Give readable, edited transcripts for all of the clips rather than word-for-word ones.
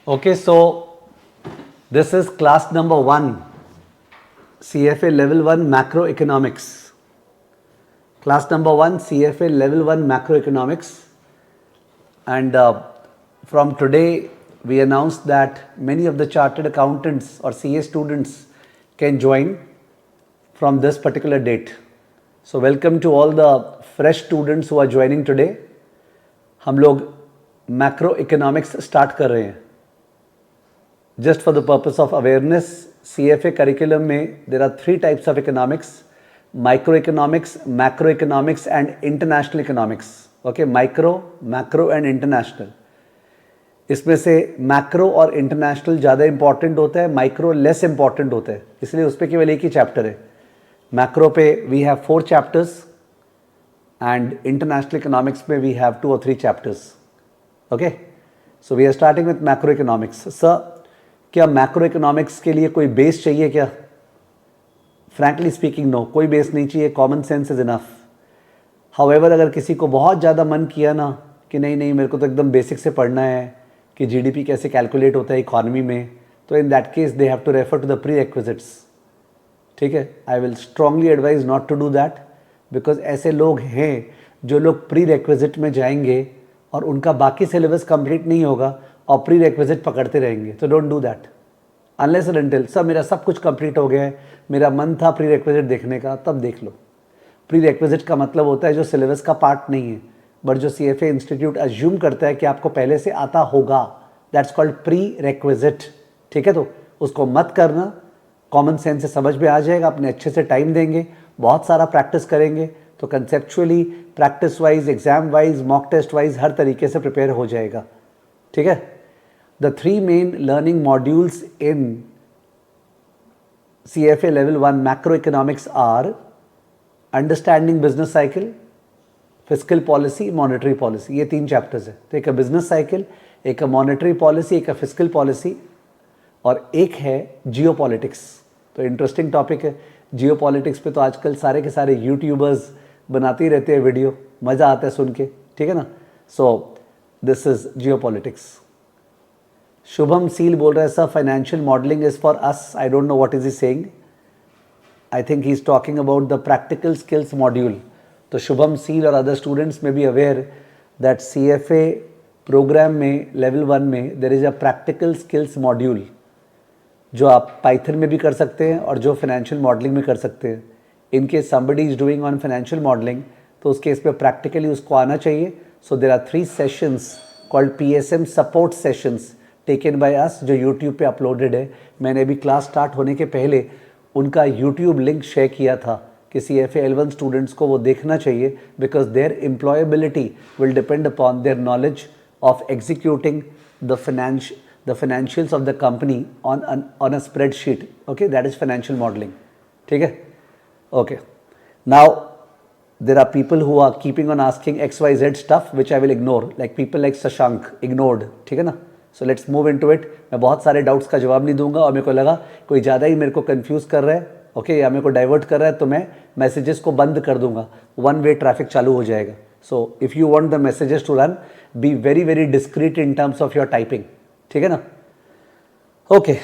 Okay, so this is class number 1, CFA level 1 macroeconomics. Class number 1, CFA level 1 macroeconomics. And from today, we announced that many of the chartered accountants or CA students can join from this particular date. So welcome to all the fresh students who are joining today. हम लोग macro economics start कर रहे हैं. Just for the purpose of awareness, CFA curriculum में there are 3 types of economics: microeconomics, macroeconomics and international economics. Okay, micro, macro and international. इसमें से macro और international ज़्यादा इंपॉर्टेंट होता है, माइक्रो लेस इंपॉर्टेंट होता है, इसलिए उस पर केवल एक ही चैप्टर है. मैक्रो पे we have 4 chapters and international economics में we have 2 or 3 chapters. Okay, so we are starting with macro economics. Sir, क्या मैक्रो इकोनॉमिक्स के लिए कोई बेस चाहिए क्या? फ्रैंकली स्पीकिंग नो, कोई बेस नहीं चाहिए. Common sense is enough. However अगर किसी को बहुत ज़्यादा मन किया ना कि नहीं नहीं मेरे को तो एकदम बेसिक से पढ़ना है कि जीडीपी कैसे कैलकुलेट होता है इकॉनमी में, तो in that case they have to refer to the prerequisites. ठीक है, I will strongly advise not to do that, because ऐसे लोग हैं जो लोग प्री रिक्विजिट में जाएंगे और उनका बाकी सिलेबस कंप्लीट नहीं होगा और प्री रिक्विजिट पकड़ते रहेंगे. तो don't do that unless and until sir मेरा सब कुछ कंप्लीट हो गया है, मेरा मन था प्री रिक्विजिट देखने का, तब देख लो. प्री रिक्विजिट का मतलब होता है जो सिलेबस का पार्ट नहीं है, बट जो CFA इंस्टीट्यूट अज्यूम करता है कि आपको पहले से आता होगा, दैट्स कॉल्ड प्री रिक्विजिट. ठीक है, तो उसको मत करना. कॉमन सेंस से समझ में आ जाएगा. अपने अच्छे से टाइम देंगे, बहुत सारा प्रैक्टिस करेंगे, तो conceptually, practice wise, exam wise, mock test wise हर तरीके से प्रिपेयर हो जाएगा. ठीक है. The 3 main learning modules in CFA level 1 macroeconomics are understanding business cycle, fiscal policy, monetary policy. ये 3 चैप्टर्स है. तो एक बिजनेस साइकिल, एक मॉनेटरी पॉलिसी, एक फिजिकल पॉलिसी और एक है जियो पॉलिटिक्स. तो इंटरेस्टिंग टॉपिक है. जियो पॉलिटिक्स पे तो आजकल सारे के सारे यूट्यूबर्स बनाते ही रहते हैं वीडियो, मज़ा आता है सुन के. ठीक है ना. So this is geopolitics. Shubham Seal बोल रहा है sir financial modelling is for us. I don't know what is he saying. I think he is talking about the practical skills module. तो शुभम सील और अदर स्टूडेंट्स में be aware that CFA programme में level 1 में there is a practical skills module जो आप Python में भी कर सकते हैं और जो फाइनेंशियल मॉडलिंग में कर सकते हैं. In case somebody is doing on financial modelling तो उस केस पे प्रैक्टिकली उसको आना चाहिए. So there are 3 sessions called PSM support sessions taken by us जो YouTube पे अपलोडेड है. मैंने अभी क्लास स्टार्ट होने के पहले उनका YouTube लिंक शेयर किया था कि CFA L1 स्टूडेंट्स को वो देखना चाहिए, because their employability will depend upon their knowledge of executing the financials of the company on a spreadsheet. Okay, that is financial modeling. ठीक है. Okay, now there are people who are keeping on asking XYZ stuff which I will ignore, like people like Shashank ignored. ठीक है ना. So let's move into it. मैं बहुत सारे doubts का जवाब नहीं दूंगा और मेरे को लगा कोई ज़्यादा ही मेरे को कंफ्यूज कर रहा है, ओके, या मेरे को डाइवर्ट कर रहा है, तो मैं मैसेजेस को बंद कर दूंगा. 1 वे ट्रैफिक चालू हो जाएगा. So if you want the messages to run, be very very discreet in terms of your typing. ठीक है ना. Okay,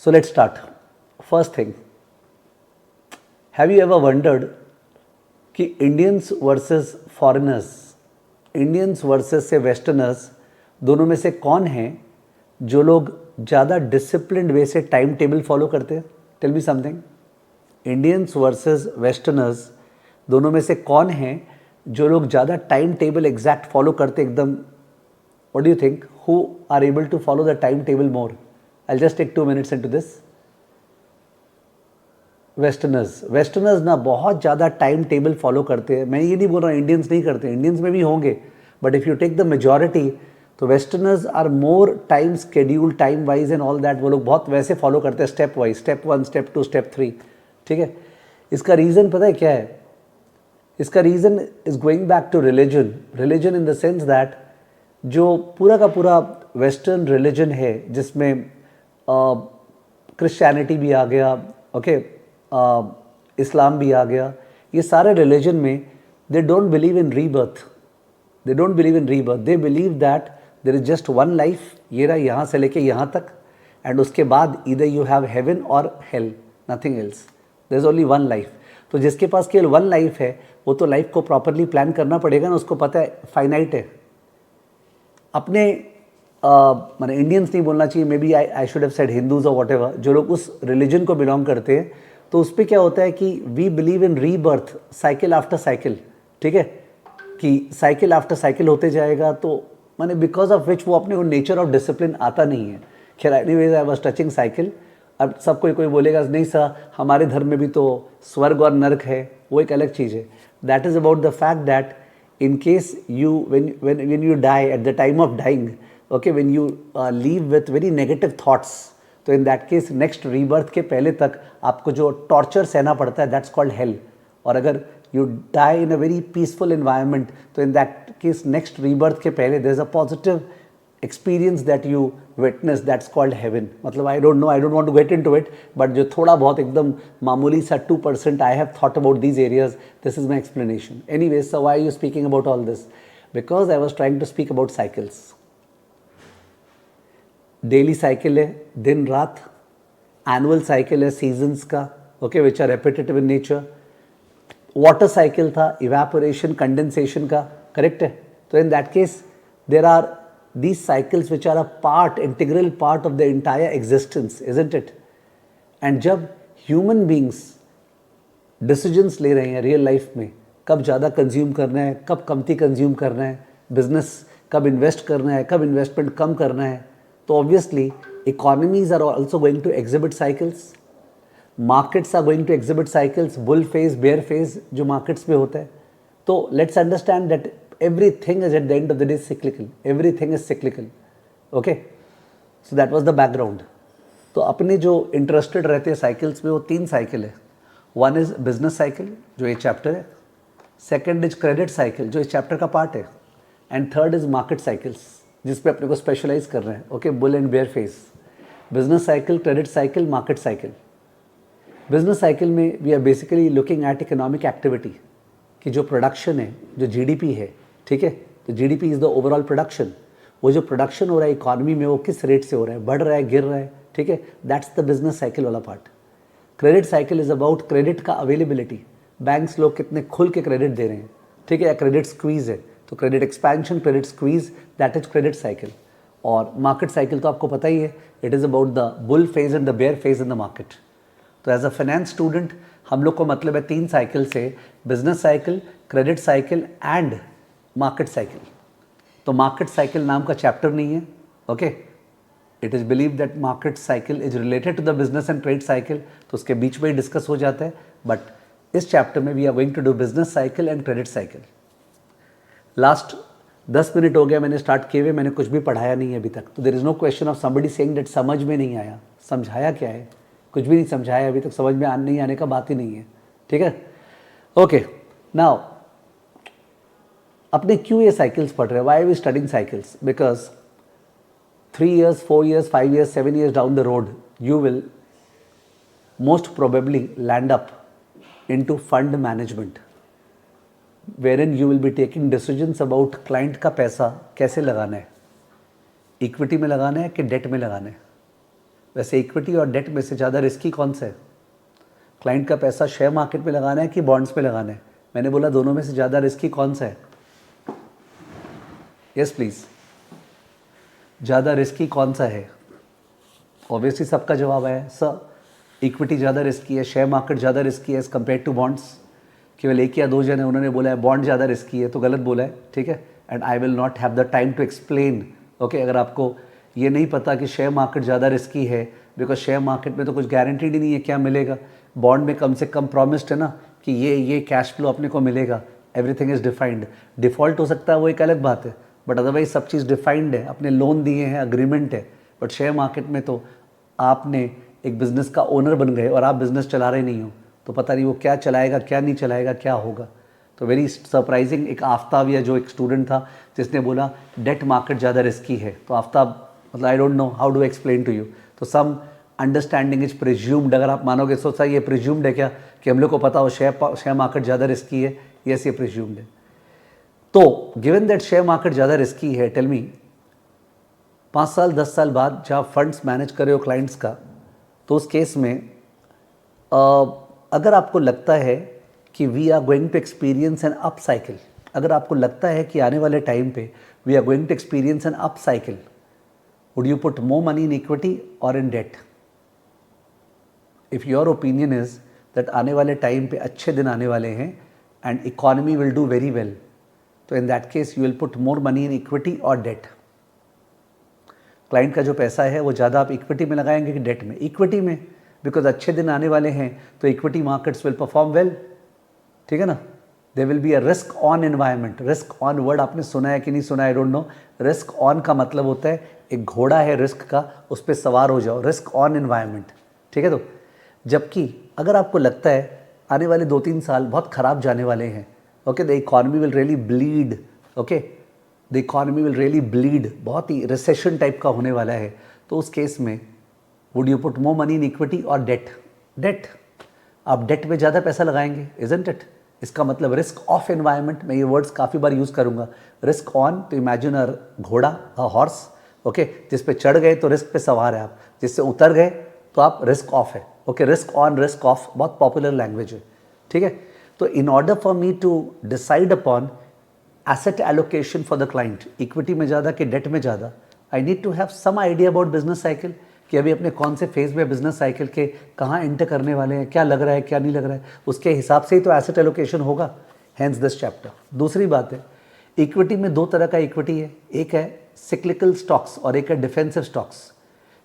so let's start. First thing, have you ever wondered कि Indians versus foreigners, Indians versus say westerners, दोनों में से कौन है जो लोग ज़्यादा डिसिप्लिन्ड वे से टाइम टेबल फॉलो करते हैं? Tell me something. Indians versus westerners, दोनों में से कौन है जो लोग ज़्यादा टाइम टेबल एग्जैक्ट फॉलो करते एकदम? What do you think? Who are able to follow the time table more? I just take 2 minutes into this. Westerners. Westerners ना बहुत ज़्यादा टाइम टेबल फॉलो करते हैं. मैं ये नहीं बोल रहा हूँ इंडियंस नहीं करते, इंडियंस में भी होंगे, but if you take the majority, तो westerners are more time schedule, time wise and all that. वो लोग बहुत वैसे फॉलो करते हैं, step wise, step 1, step 2, step 3. ठीक है. इसका रीज़न पता है क्या है? इसका reason is going back to religion. Religion in the sense that जो पूरा का पूरा वेस्टर्न रिलीजन है, जिसमें क्रिश्चियनिटी भी आ गया, ओके, इस्लाम भी आ गया, ये सारे रिलीजन में they don't believe in rebirth. They don't believe in rebirth. They believe that there is just one life, ये रहा यहाँ से लेके यहाँ तक, एंड उसके बाद इधर यू हैव हेवन और hell, nothing else, there is only one life. तो जिसके पास केवल वन लाइफ है वो तो लाइफ को प्रॉपरली प्लान करना पड़ेगा ना, उसको पता है फाइनाइट है। अपने मैंने इंडियंस नहीं बोलना चाहिए, maybe I should have said Hindus और व्हाटएवर, जो लोग उस रिलीजन को बिलोंग करते हैं, तो उस पर क्या होता है कि we believe in rebirth, cycle after cycle, ठीक है, कि साइकिल आफ्टर साइकिल होते जाएगा। तो मैंने बिकॉज ऑफ विच वो अपने को नेचर ऑफ डिसिप्लिन आता नहीं है। खैर anyways I was touching cycle. अब सब कोई बोलेगा नहीं सर हमारे धर्म में भी तो स्वर्ग और नरक है, वो एक अलग चीज़ है। That is about the fact that in case you when you die, at the time of dying, okay, when you leave with very negative thoughts, तो in that case next rebirth के पहले तक आपको जो torture सहना पड़ता है that's called hell। और अगर you die in a very peaceful environment, तो in that case next rebirth के पहले there's a positive experience that you witness, that's called heaven। मतलब I don't know, I don't want to get into it, but जो थोड़ा बहुत एकदम मामूली सा 2% I have thought about these areas, this is my explanation। Anyways, so why are you speaking about all this? Because I was trying to speak about cycles। Daily cycle है दिन रात, annual cycle है seasons का, okay, which are repetitive in nature. Water cycle था evaporation condensation का, correct है। तो in that case there are these cycles which are a part, integral part of the entire existence, isn't it? And जब human beings decisions ले रहे हैं real life में, कब ज़्यादा कंज्यूम करना है, कब कमती कंज्यूम करना है, बिजनेस कब इन्वेस्ट करना है, कब इन्वेस्टमेंट कम करना है, तो obviously economies are also going to exhibit cycles, markets are going to exhibit cycles, bull phase bear phase जो मार्केट्स में होता है। तो let's understand that everything is at the end of the day cyclical, everything is cyclical, okay, so that was the background। तो अपने जो interested रहते हैं साइकिल्स में वो तीन साइकिल है। वन इज बिजनेस साइकिल जो ये चैप्टर है, सेकंड इज क्रेडिट साइकिल जो इस चैप्टर का पार्ट है, and third is market cycles जिस पे अपने को स्पेशलाइज कर रहे हैं, okay, bull and bear phase. Business cycle, credit cycle, market cycle. Business cycle में we are basically looking at economic activity कि जो प्रोडक्शन है, जो जीडीपी है, ठीक है, तो GDP is the overall production. वो जो प्रोडक्शन हो रहा है इकोनॉमी में वो किस रेट से हो रहा है, बढ़ रहा है, गिर रहा है, ठीक है, दैट्स द बिजनेस साइकिल वाला part. Credit cycle is about credit का अवेलेबिलिटी, बैंक्स लोग कितने खुल के क्रेडिट दे रहे हैं, ठीक है, या क्रेडिट स्क्वीज है, तो credit expansion, credit squeeze, that is credit cycle. और मार्केट साइकिल तो आपको पता ही है, it is about the bull phase and the bear phase in the market. तो एज अ फाइनेंस स्टूडेंट हम लोग को मतलब है तीन साइकिल से, business cycle, credit cycle and market cycle. तो मार्केट साइकिल नाम का चैप्टर नहीं है, okay, it is believe that market cycle is related to the business and trade cycle, तो उसके बीच में ही डिस्कस हो जाता है। बट इस चैप्टर में we are going to do business cycle and credit cycle. Last 10 minute हो गया मैंने स्टार्ट किए हुए, मैंने कुछ भी पढ़ाया नहीं है अभी तक। तो there is no question of somebody saying that समझ में नहीं आया। समझाया क्या है, कुछ भी नहीं समझाया अभी तक, समझ में नहीं आने का बात ही नहीं है, ठीक है, ओके। नाउ अपने क्यों ये साइकिल्स पढ़ रहे हैं, why we studying cycles, because 3 years, 4 years, 5 years, 7 years down the road you will most probably land up into fund management wherein you will be taking decisions about client का पैसा कैसे लगाना है, इक्विटी में लगाना है कि डेट में लगाना है। वैसे इक्विटी और डेट में से ज़्यादा रिस्की कौन सा है, क्लाइंट का पैसा शेयर मार्केट में लगाना है कि बॉन्ड्स में लगाना है। मैंने बोला दोनों में से ज़्यादा रिस्की कौन सा है, यस प्लीज़, ज़्यादा रिस्की कौन सा है। ऑब्वियसली सबका जवाब है सर इक्विटी ज़्यादा रिस्की है, शेयर मार्केट ज़्यादा रिस्की है एज़ कम्पेयर टू बॉन्ड्स। केवल एक या दो जने उन्होंने बोला है बॉन्ड ज़्यादा रिस्की है, तो गलत बोला है, ठीक है, and I will not have the time to explain, okay. अगर आपको ये नहीं पता कि शेयर मार्केट ज़्यादा रिस्की है, बिकॉज शेयर मार्केट में तो कुछ गारंटीड ही नहीं है क्या मिलेगा, बॉन्ड में कम से कम प्रॉमिस्ड है ना कि ये कैश फ्लो अपने को मिलेगा, एवरीथिंग इज़ डिफाइंड। डिफ़ॉल्ट हो सकता है वो एक अलग बात है, बट अदरवाइज सब चीज़ डिफाइंड है, अपने लोन दिए हैं, अग्रीमेंट है। बट शेयर मार्केट में तो आपने एक बिज़नेस का ओनर बन गए और आप बिज़नेस चला रहे नहीं हो, तो पता नहीं वो क्या चलाएगा, क्या नहीं चलाएगा, क्या होगा। तो वेरी सरप्राइजिंग, एक आफ्ताब या जो एक स्टूडेंट था जिसने बोला डेट मार्केट ज़्यादा रिस्की है, तो आफ्ताब मतलब I don't know how do explain to you. तो सम अंडरस्टैंडिंग इज प्रिज्यूम्ड, अगर आप मानोगे सोचा ये प्रिज्यूम्ड है क्या कि हम लोग को पता हो शेयर मार्केट ज़्यादा रिस्की है, यस ये प्रिज्यूम्ड है। तो गिवन दैट शेयर मार्केट ज़्यादा रिस्की है, टेल मी 5 साल 10 साल बाद जब आप फंड्स मैनेज कर रहे हो क्लाइंट्स का, तो उस केस में अगर आपको लगता है कि we are going to experience an up cycle, अगर आपको लगता है कि आने वाले टाइम पे we are going to experience an up cycle, would you put more money in equity और in debt? If your opinion is that आने वाले टाइम पे अच्छे दिन आने वाले हैं and economy will do very well, तो in that case you will put more money in equity और डेट। क्लाइंट का जो पैसा है वो ज़्यादा आप इक्विटी में लगाएंगे कि डेट में? इक्विटी में, बिकॉज अच्छे दिन आने वाले हैं तो equity markets will perform well, ठीक है ना। There will be a risk on environment. Risk on word आपने सुना है कि नहीं सुना, I don't know. Risk on का मतलब होता है एक घोड़ा है रिस्क का, उस पर सवार हो जाओ, रिस्क ऑन एनवायरनमेंट, ठीक है। तो जबकि अगर आपको लगता है आने वाले 2-3 साल बहुत ख़राब जाने वाले हैं, okay, the economy will really bleed, okay, the economy will really bleed, बहुत ही रिसेशन टाइप का होने वाला है, तो उस केस में would you put more money in equity और डेट? डेट, आप डेट में ज़्यादा पैसा लगाएंगे, इजंट इट? इसका मतलब रिस्क ऑफ एनवायरनमेंट, मैं ये वर्ड्स काफ़ी बार यूज़ करूँगा। रिस्क ऑन, तो इमेजिन अ घोड़ा, अ हॉर्स, ओके, जिस पे चढ़ गए तो रिस्क पे सवार है आप, जिससे उतर गए तो आप रिस्क ऑफ है, okay. Risk on, risk off बहुत पॉपुलर लैंग्वेज है, ठीक है। तो in order for me to decide upon asset allocation for the client, equity में ज़्यादा कि डेट में ज़्यादा, I need to have some idea about business cycle, कि अभी अपने कौन से फेज़ में बिजनेस साइकिल के कहाँ एंटर करने वाले हैं, क्या लग रहा है क्या नहीं लग रहा है, उसके हिसाब से ही तो एसेट एलोकेशन होगा। Hence this chapter. दूसरी बात है, इक्विटी में 2 तरह का इक्विटी है, एक है सिक्लिकल स्टॉक्स और एक है डिफेंसिव स्टॉक्स।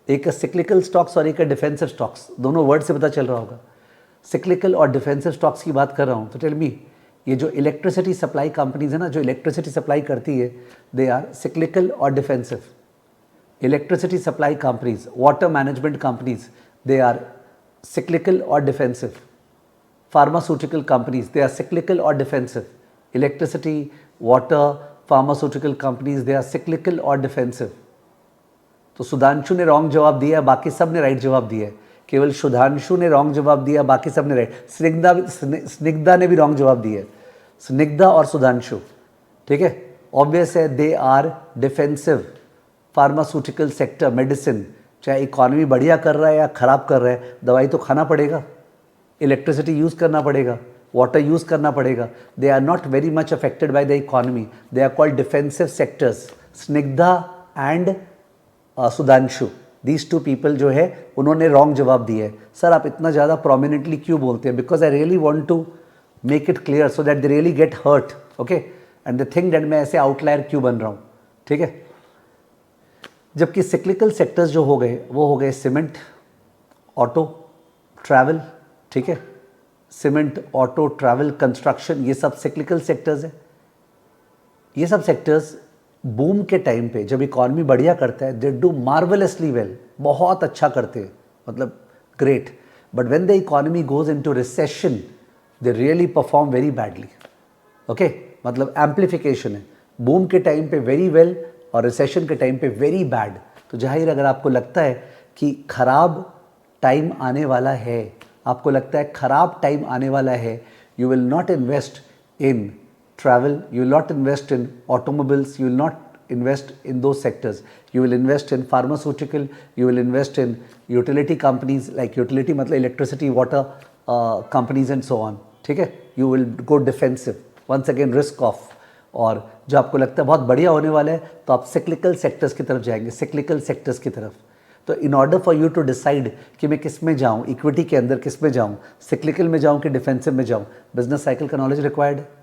एक है सिक्लिकल स्टॉक्स और एक है डिफेंसिव स्टॉक्स, दोनों वर्ड से पता चल रहा होगा। सिक्लिकल और डिफेंसिव स्टॉक्स की बात कर रहा हूँ, तो टेल मी, ये जो इलेक्ट्रिसिटी सप्लाई कंपनीज है ना, जो इलेक्ट्रिसिटी सप्लाई करती है, दे आर सिक्लिकल और defensive. Electricity supply companies, water management companies, they are cyclical और defensive. Pharmaceutical companies, they are cyclical और defensive. Electricity, water, pharmaceutical companies, they are cyclical और defensive. तो सुधांशु ने रॉन्ग जवाब दिया, बाकी सब ने राइट जवाब दिया है। केवल सुधांशु ने रॉन्ग जवाब दिया, बाकी सब ने राइट। स्निग्धा ने भी रॉन्ग जवाब दिया है, स्निग्धा और सुधांशु, ठीक है। ऑब्वियस है, they are defensive. Pharmaceutical sector, medicine, चाहे इकॉनमी बढ़िया कर रहा है या ख़राब कर रहा है, दवाई तो खाना पड़ेगा, इलेक्ट्रिसिटी यूज़ करना पड़ेगा, वाटर यूज़ करना पड़ेगा। They are not very much affected by the economy, they are called defensive sectors. Snigdha and Sudhanshu, these 2 people जो है उन्होंने रॉन्ग जवाब दिया है। सर आप इतना ज़्यादा प्रोमिनेंटली क्यों बोलते हैं? Because I really want to make it clear so that they really get hurt, okay, and they think that मैं ऐसे आउटलायर क्यों बन रहा हूँ, ठीक है। जबकि सिक्लिकल सेक्टर्स जो हो गए वो हो गए सीमेंट, ऑटो, ट्रैवल, ठीक है। सीमेंट, ऑटो, ट्रैवल, कंस्ट्रक्शन, ये सब सिक्लिकल सेक्टर्स है। ये सब सेक्टर्स बूम के टाइम पे जब इकॉनमी बढ़िया करता है, दे डू मार्वलसली वेल, बहुत अच्छा करते हैं, मतलब great. But when the economy goes into recession, they really perform very badly, okay. मतलब एम्प्लीफिकेशन है, बूम के टाइम पे वेरी वेल और रिसेशन के टाइम पे वेरी बैड। तो जाहिर अगर आपको लगता है कि खराब टाइम आने वाला है, आपको लगता है खराब टाइम आने वाला है, you will not invest in travel, you will not invest in automobiles, you will not invest in those sectors. You will invest in pharmaceutical, you will invest in utility companies, like utility मतलब electricity, water companies and so on, ठीक है। You will go defensive, once again risk off। और जो आपको लगता है बहुत बढ़िया होने वाला है, तो आप cyclical sectors की तरफ जाएंगे, cyclical sectors की तरफ। तो in order for you to decide कि मैं किस में जाऊँ, इक्विटी के अंदर किस में जाऊँ, cyclical में जाऊँ कि डिफेंसिव में जाऊँ, बिजनेस साइकिल का नॉलेज रिक्वायर्ड है।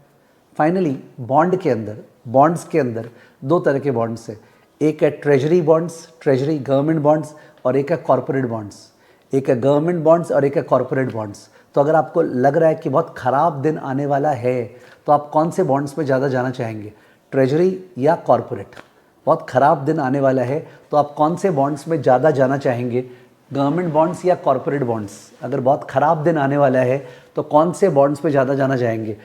फाइनली बॉन्ड के अंदर, बॉन्ड्स के अंदर 2 तरह के बॉन्ड्स है, एक है treasury bonds, treasury government bonds, और एक है कॉर्पोरेट बॉन्ड्स। एक है गवर्नमेंट बॉन्ड्स और एक है कॉर्पोरेट बॉन्ड्स। तो अगर आपको लग रहा है कि बहुत ख़राब दिन आने वाला है, तो आप कौन से बॉन्ड्स में ज़्यादा जाना चाहेंगे, ट्रेजरी या कॉर्पोरेट? बहुत ख़राब दिन आने वाला है तो आप कौन से बॉन्ड्स में ज़्यादा जाना चाहेंगे, गवर्नमेंट बॉन्ड्स या कॉर्पोरेट बॉन्ड्स? अगर बहुत ख़राब दिन आने वाला है तो कौन से बॉन्ड्स पे ज़्यादा जाना चाहेंगे,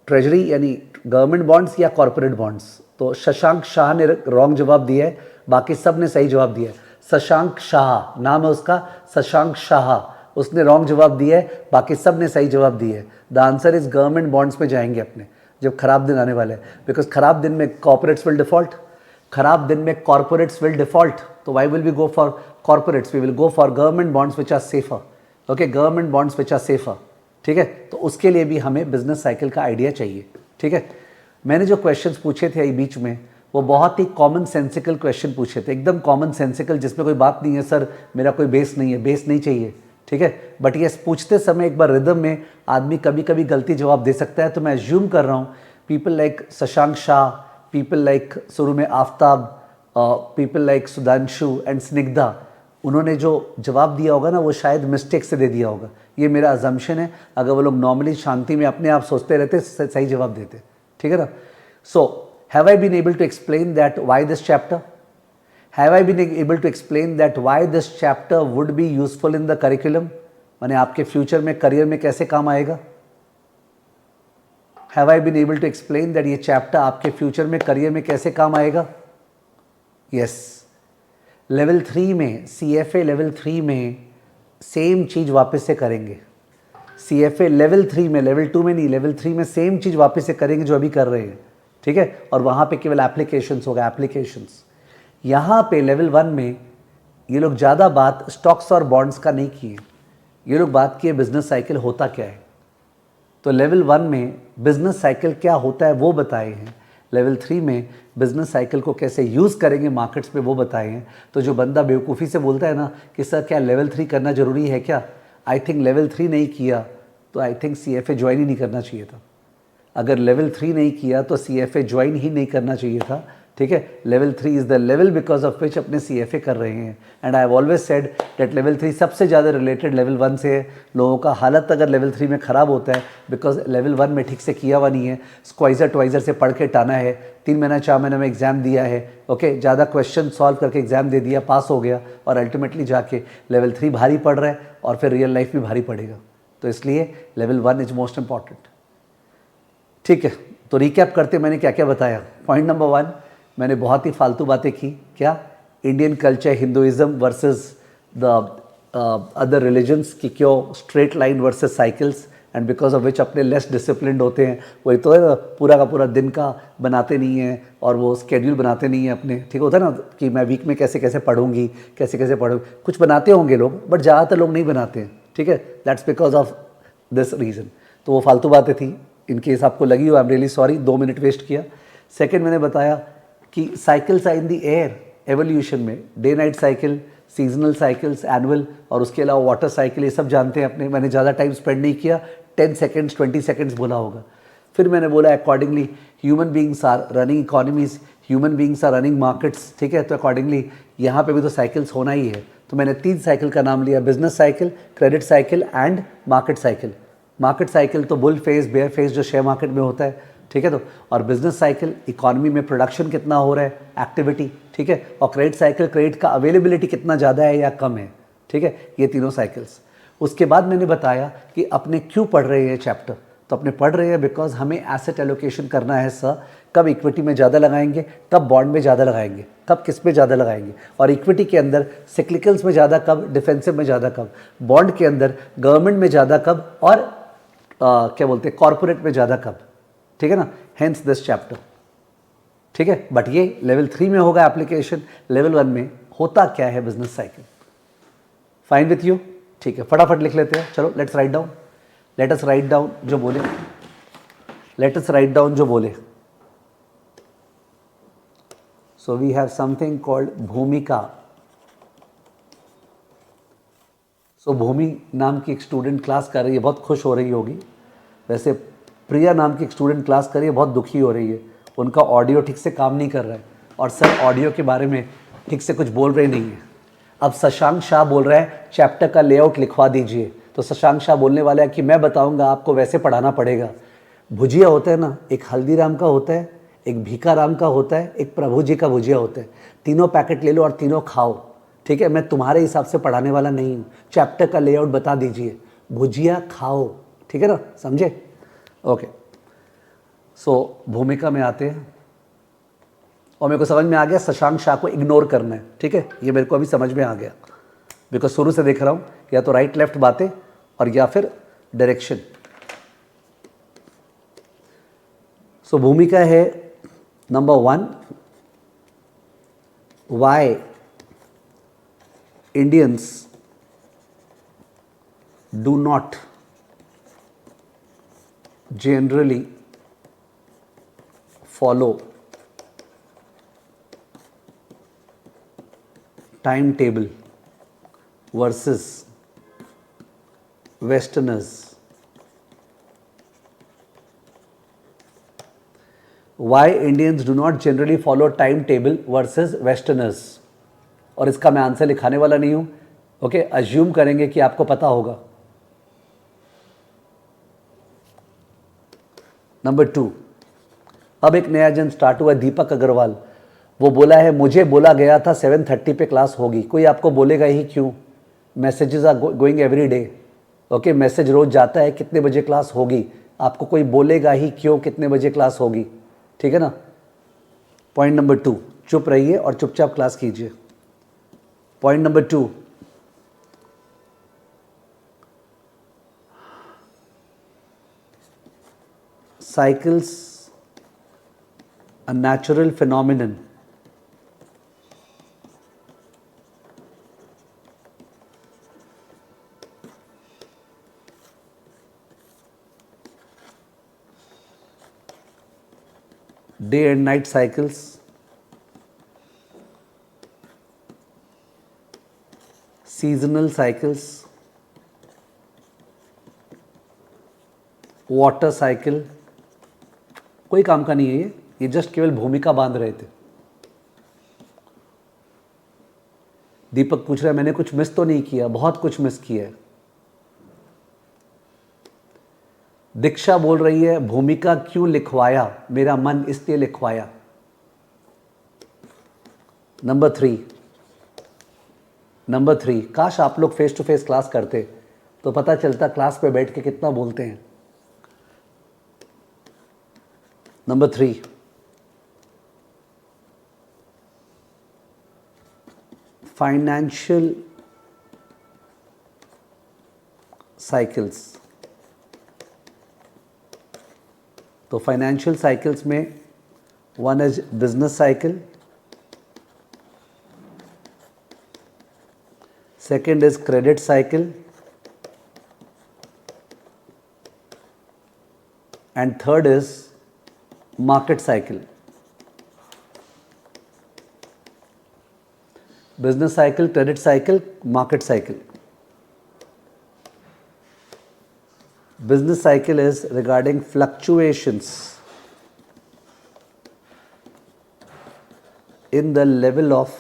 ट्रेजरी यानी गवर्नमेंट बॉन्ड्स या कॉर्पोरेट बॉन्ड्स? तो शशांक शाह ने रॉन्ग जवाब दिया है, बाकी सब ने सही जवाब दिया है। शशांक शाह नाम है उसका, शशांक शाह, उसने रॉन्ग जवाब दिया है, बाकी सब ने सही जवाब दिया है। The answer is government bonds में जाएंगे अपने जब खराब दिन आने वाले हैं, बिकॉज खराब दिन में कॉर्पोरेट्स विल डिफॉल्ट, खराब दिन में कॉर्पोरेट्स विल डिफॉल्ट, तो why will we go for corporates, we will go for government bonds which are safer. Okay, government bonds which are safer. ठीक है, तो उसके लिए भी हमें बिजनेस साइकिल का आइडिया चाहिए. ठीक है, मैंने जो क्वेश्चंस पूछे थे बीच में वो बहुत ही कॉमन सेंसिकल क्वेश्चन पूछे थे, एकदम कॉमन सेंसिकल, जिसमें कोई बात नहीं है सर मेरा कोई बेस नहीं है, बेस नहीं चाहिए. ठीक है, बट ये पूछते समय एक बार रिदम में आदमी कभी कभी गलती जवाब दे सकता है. तो मैं एज्यूम कर रहा हूँ people like Shashank Shah, people like शुरू में Aftab, people like Sudhanshu and Snigdha, उन्होंने जो जवाब दिया होगा ना वो शायद मिस्टेक से दे दिया होगा. ये मेरा अजम्पशन है. अगर वो लोग नॉर्मली शांति में अपने आप सोचते रहते सही जवाब देते. ठीक है ना. So have I been able to explain that why this chapter, have I been able to explain that why this chapter would be useful in the curriculum, माने आपके फ्यूचर में करियर में कैसे काम आएगा. Have I been able to explain that ये chapter आपके future में करियर में कैसे काम आएगा. यस. लेवल 3 में CFA लेवल 3 में सेम चीज़ वापस से करेंगे. CFA लेवल 3 में, लेवल 2 में नहीं, लेवल 3 में सेम चीज़ वापस से करेंगे जो अभी कर रहे हैं. ठीक है, और वहाँ पे केवल एप्लीकेशंस होगा, एप्लीकेशंस. यहाँ पे लेवल 1 में ये लोग ज़्यादा बात स्टॉक्स और बॉन्ड्स का नहीं किए, ये लोग बात किए बिजनेस साइकिल होता क्या है. तो लेवल 1 में बिजनेस साइकिल क्या होता है वो बताए हैं. लेवल 3 में बिजनेस साइकिल को कैसे यूज़ करेंगे मार्केट्स पे वो बताए हैं. तो जो बंदा बेवकूफ़ी से बोलता है ना कि सर क्या लेवल 3 करना ज़रूरी है क्या, आई थिंक लेवल 3 नहीं किया तो आई थिंक CFA ज्वाइन ही नहीं करना चाहिए था. अगर लेवल 3 नहीं किया तो CFA ज्वाइन ही नहीं करना चाहिए था. ठीक है, level 3 is the level because of which अपने CFA कर रहे हैं. And I have always said that level 3 सबसे ज़्यादा रिलेटेड लेवल 1 से है. लोगों का हालत अगर लेवल 3 में ख़राब होता है बिकॉज लेवल 1 में ठीक से किया हुआ नहीं है, स्क्वाइज़र ट्वाइज़र से पढ़ के टाना है, 3 महीना 4 महीने में एग्ज़ाम दिया है. ओके, ज़्यादा क्वेश्चन सॉल्व करके एग्ज़ाम दे दिया, पास हो गया, और अल्टीमेटली जाके लेवल 3 भारी पड़ रहा है और फिर रियल लाइफ भी भारी पड़ेगा. तो इसलिए लेवल 1 इज़ मोस्ट इंपॉर्टेंट. ठीक है, तो रिकैप करते मैंने क्या क्या बताया. पॉइंट नंबर 1, मैंने बहुत ही फालतू बातें की. क्या? Indian culture, Hinduism versus the other religions की क्यों straight line versus cycles, and because of which अपने लेस डिसिप्लिन होते हैं. वही तो है, पूरा का पूरा दिन का बनाते नहीं हैं और वो स्केड्यूल बनाते नहीं हैं अपने. ठीक होता है ना कि मैं वीक में कैसे कैसे पढ़ूंगी, कैसे कैसे पढ़ूँगी. कुछ बनाते होंगे लोग बट ज़्यादातर लोग नहीं बनाते हैं. ठीक है, that's because of this reason. तो वो फालतू बातें थी. इन केस आपको लगी हो, I am really sorry, 2 minute waste किया. सेकेंड, मैंने बताया कि cycles are in the air evolution में. Day night cycle, seasonal cycles, annual, और उसके अलावा वाटर साइकिल, ये सब जानते हैं अपने. मैंने ज़्यादा टाइम स्पेंड नहीं किया, 10 सेकेंड्स 20 सेकेंड्स बोला होगा. फिर मैंने बोला accordingly human beings are running economies, human beings are running markets. ठीक है, तो अकॉर्डिंगली यहाँ पे भी तो साइकिल्स होना ही है. तो मैंने 3 साइकिल का नाम लिया, business cycle, credit cycle and market cycle. Market cycle तो बुल फेस, बेयर फेस जो शेयर मार्केट में होता है. ठीक है, तो और बिजनेस साइकिल इकोनॉमी में प्रोडक्शन कितना हो रहा है, एक्टिविटी. ठीक है, और क्रेडिट साइकिल क्रेडिट का अवेलेबिलिटी कितना ज़्यादा है या कम है. ठीक है, ये तीनों साइकिल्स. उसके बाद मैंने बताया कि अपने क्यों पढ़ रहे हैं चैप्टर. तो अपने पढ़ रहे हैं बिकॉज हमें एसेट एलोकेशन करना है सर. कब इक्विटी में ज़्यादा लगाएंगे, कब बॉन्ड में ज़्यादा लगाएंगे, कब किस में ज़्यादा लगाएंगे, और इक्विटी के अंदर सिक्लिकल्स में ज़्यादा कब, डिफेंसिव में ज़्यादा कब, बॉन्ड के अंदर गवर्नमेंट में ज़्यादा कब, और क्या बोलते हैं कॉर्पोरेट में ज़्यादा कब. ठीक है ना, हेंस दिस चैप्टर. ठीक है, बट ये लेवल 3 में होगा एप्लीकेशन, लेवल 1 में होता क्या है business cycle. Fine with you. ठीक है, फटाफट लिख लेते हैं. चलो let's write down, let us write down जो बोले, लेट अस राइट डाउन जो बोले. So we have something called bhumika. So भूमि नाम की एक स्टूडेंट क्लास कर रही है, बहुत खुश हो रही होगी. वैसे प्रिया नाम की एक स्टूडेंट क्लास कर रही है, बहुत दुखी हो रही है. उनका ऑडियो ठीक से काम नहीं कर रहा है और सर ऑडियो के बारे में ठीक से कुछ बोल रहे नहीं है. अब शशांक शाह बोल रहा है चैप्टर का लेआउट लिखवा दीजिए. तो शशांक शाह बोलने वाला है कि मैं बताऊंगा, आपको वैसे पढ़ाना पड़ेगा. भुजिया होता है ना, एक हल्दीराम का होता है, एक भीखाराम का होता है, एक प्रभु जी का भुजिया होता है. तीनों पैकेट ले लो और तीनों खाओ. ठीक है, मैं तुम्हारे हिसाब से पढ़ाने वाला नहीं हूँ. चैप्टर का लेआउट बता दीजिए, भुजिया खाओ. ठीक है ना, समझे. ओके, सो भूमिका में आते हैं. और मेरे को समझ में आ गया शशांक शाह को इग्नोर करना है. ठीक है, ये मेरे को अभी समझ में आ गया बिकॉज शुरू से देख रहा हूँ या तो राइट लेफ्ट बातें और या फिर डायरेक्शन. सो भूमिका है number 1, why Indians do not generally follow timetable versus Westerners. Why Indians do not generally follow timetable versus Westerners? और इसका मैं आंसर लिखाने वाला नहीं हूं, ओके, अज्यूम करेंगे कि आपको पता होगा. नंबर 2, अब एक नया जन स्टार्ट हुआ, दीपक अग्रवाल. वो बोला है मुझे बोला गया था 7:30 पे क्लास होगी. कोई आपको बोलेगा ही क्यों? Messages are going every day. Okay, message रोज जाता है कितने बजे क्लास होगी. आपको कोई बोलेगा ही क्यों कितने बजे क्लास होगी? ठीक है ना. पॉइंट नंबर 2, चुप रहिए और चुपचाप क्लास कीजिए. Point number 2, cycles a natural phenomenon day and night cycles, seasonal cycles, water cycle. कोई काम का नहीं है ये जस्ट केवल भूमिका बांध रहे थे. दीपक पूछ रहा है मैंने कुछ मिस तो नहीं किया? बहुत कुछ मिस किया है. दीक्षा बोल रही है भूमिका क्यों लिखवाया? मेरा मन इसलिए लिखवाया. नंबर 3, काश आप लोग फेस टू फेस क्लास करते तो पता चलता क्लास पे बैठ के कितना बोलते हैं. Number 3, financial cycles. तो फाइनेंशियल साइकिल्स में one is business cycle, second is credit cycle, and third is market cycle. Business cycle, credit cycle, market cycle. Business cycle is regarding fluctuations in the level of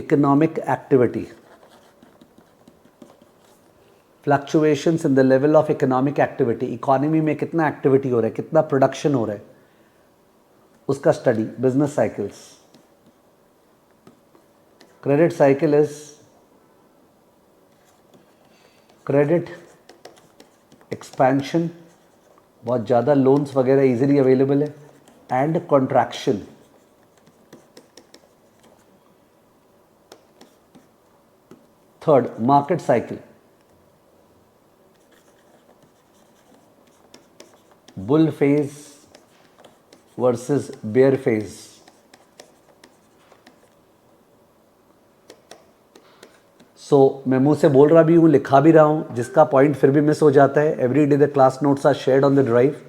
economic activity. Fluctuations in the level of economic activity. Economy में कितना activity हो रहा है, कितना production हो रहा है, उसका study business cycles. Credit cycle is credit expansion, बहुत ज़्यादा लोन्स वगैरह इजीली अवेलेबल है, and contraction. Third, market cycle, bull phase versus bear phase. So मैं मुंह से बोल रहा भी हूँ, लिखा भी रहा हूँ, जिसका पॉइंट फिर भी मिस हो जाता है. Every day the class notes are shared on the drive.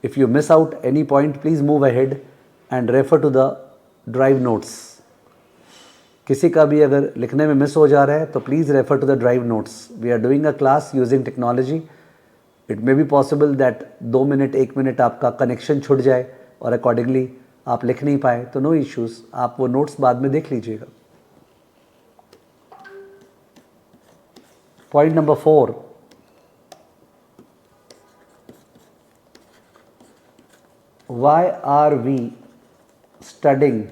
If you miss out any point please move ahead and refer to the drive notes. किसी का भी अगर लिखने में मिस हो जा रहा है तो please refer to the drive notes. We are doing a class using technology. It may be possible that 2 minute 1 minute आपका कनेक्शन छूट जाए और अकॉर्डिंगली आप लिख नहीं पाए, तो नो इश्यूज़, आप वो नोट्स बाद में देख लीजिएगा. Point number 4, why are we studying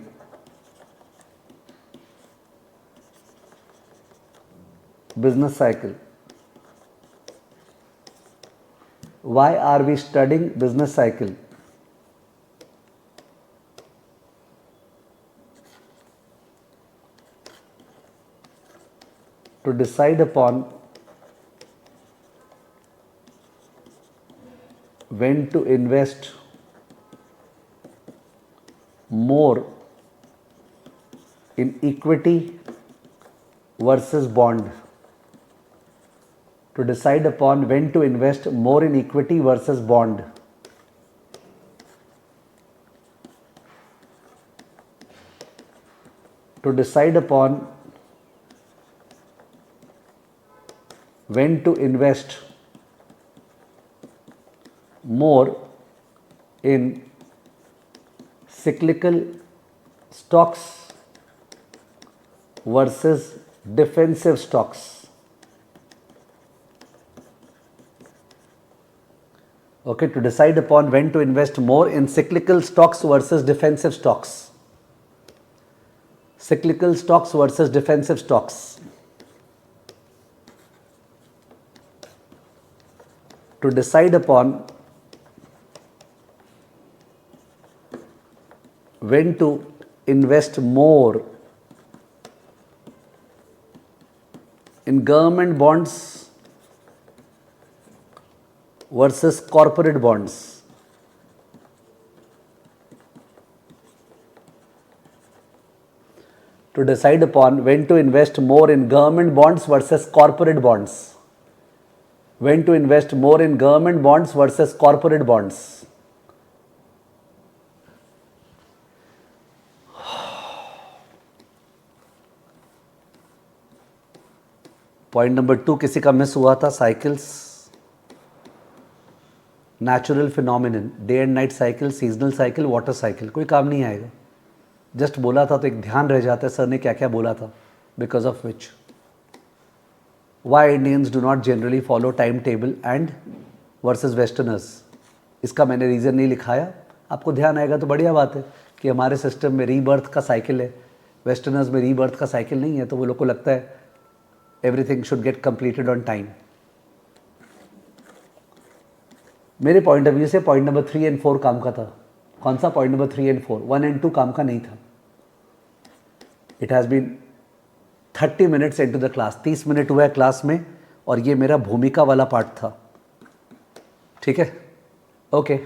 business cycle? Why are we studying business cycle? To decide upon when to invest more in equity versus bond. To decide upon when to invest more in equity versus bond. To decide upon when to invest more in cyclical stocks versus defensive stocks. Okay, to decide upon when to invest more in cyclical stocks versus defensive stocks. Cyclical stocks versus defensive stocks. To decide upon when to invest more in government bonds versus corporate bonds. To decide upon when to invest more in government bonds versus corporate bonds. When to invest more in government bonds versus corporate bonds. Point number 2 किसी का miss हुआ था, cycles, natural phenomenon, day and night cycle, seasonal cycle, water cycle. कोई काम नहीं आएगा. Just बोला था तो एक ध्यान रह जाता है सर ने क्या क्या बोला था. Because of which why Indians do not generally follow time table and versus westerners. इसका मैंने रीज़न नहीं लिखाया. आपको ध्यान आएगा तो बढ़िया बात है कि हमारे सिस्टम में रीबर्थ का साइकिल है, वेस्टर्नर्स में रीबर्थ का साइकिल नहीं है. तो वो लोग को लगता है everything should get completed on time. मेरे पॉइंट ऑफ व्यू से पॉइंट नंबर 3 एंड 4 काम का था. कौन सा पॉइंट नंबर 3 एंड 4? 1 एंड 2 काम का नहीं था. It has been 30 minutes into the class. 30 minute हुआ है क्लास में और ये मेरा भूमिका वाला पार्ट था. ठीक है, ओके.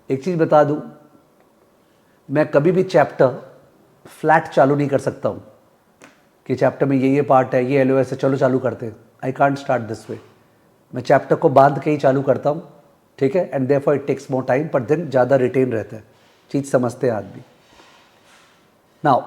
एक चीज़ बता दूं, मैं कभी भी चैप्टर फ्लैट चालू नहीं कर सकता हूं कि चैप्टर में ये पार्ट है, ये LOS है, चलो चालू करते हैं. I can't start this way. मैं चैप्टर को बांध के ही चालू करता हूँ. ठीक है, and therefore it takes more time, पर देन ज़्यादा रिटेन रहता है, चीज़ समझते हैं आदमी. नाउ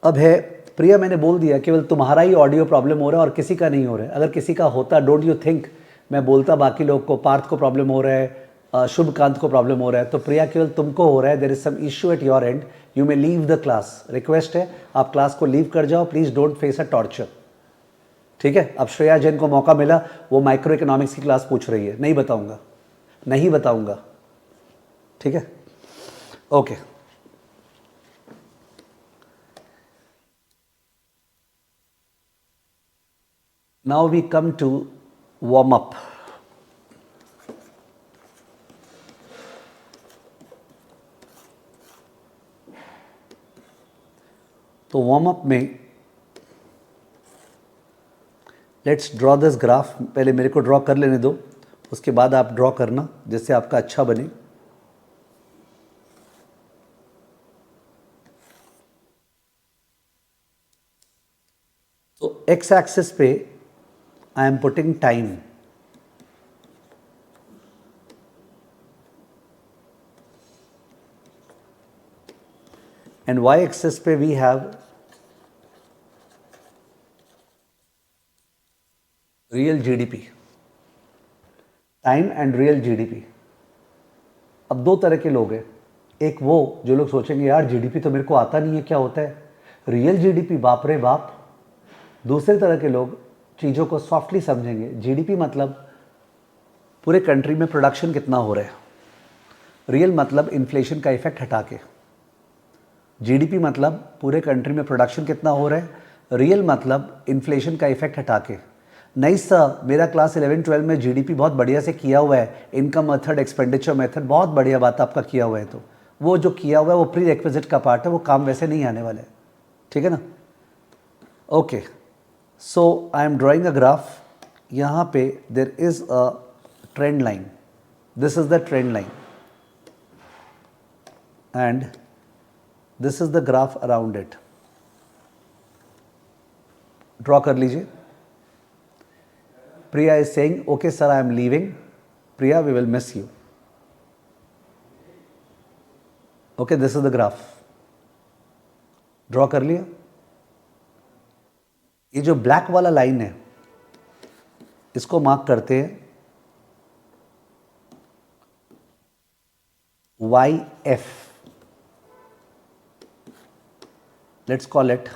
अब है प्रिया, मैंने बोल दिया केवल तुम्हारा ही ऑडियो प्रॉब्लम हो रहा है और किसी का नहीं हो रहा है. अगर किसी का होता, डोंट यू थिंक मैं बोलता बाकी लोग को, पार्थ को प्रॉब्लम हो रहा है, शुभकांत को प्रॉब्लम हो रहा है, तो प्रिया केवल तुमको हो रहा है. There is some issue at your end, you may leave the class. Request है आप क्लास को लीव कर जाओ, please don't face a torture. ठीक है. अब श्रेया जैन को मौका मिला, वो माइक्रो इकोनॉमिक्स की क्लास पूछ रही है. नहीं बताऊंगा, नहीं बताऊंगा. ठीक है, okay. Now we come to warm up. तो वार्म अप में लेट्स ड्रॉ दिस ग्राफ. पहले मेरे को ड्रॉ कर लेने दो, उसके बाद आप ड्रॉ करना जिससे आपका अच्छा बने. तो एक्स एक्सिस पे I am putting time, and Y axis पे we have real GDP. Time and real GDP. अब दो तरह के लोग हैं. एक वो जो लोग सोचेंगे यार जीडीपी तो मेरे को आता नहीं है, क्या होता है रियल जीडीपी, बाप रे बाप. दूसरे तरह के लोग चीज़ों को सॉफ्टली समझेंगे. जीडीपी मतलब पूरे कंट्री में प्रोडक्शन कितना हो रहा है. रियल मतलब इन्फ्लेशन का इफेक्ट हटा के. जीडीपी मतलब पूरे कंट्री में प्रोडक्शन कितना हो रहा है. रियल मतलब इन्फ्लेशन का इफेक्ट हटा के. नहीं सर, मेरा क्लास 11-12 में जीडीपी बहुत बढ़िया से किया हुआ है, इनकम मेथड, एक्सपेंडिचर मेथड, बहुत बढ़िया बात आपका किया हुआ है. तो वो जो किया हुआ है वो प्री रिक्विजिट का पार्ट है, वो काम वैसे नहीं आने वाला है. ठीक है ना, okay. So I am drawing a graph. यहाँ पे there is a trend line. This is the trend line. and this is the graph around it. Draw कर लीजिए. Priya is saying, okay sir, I am leaving. Priya, we will miss you. Okay, this is the graph. Draw कर लिया. ये जो black वाला line है इसको mark करते हैं YF. Let's call it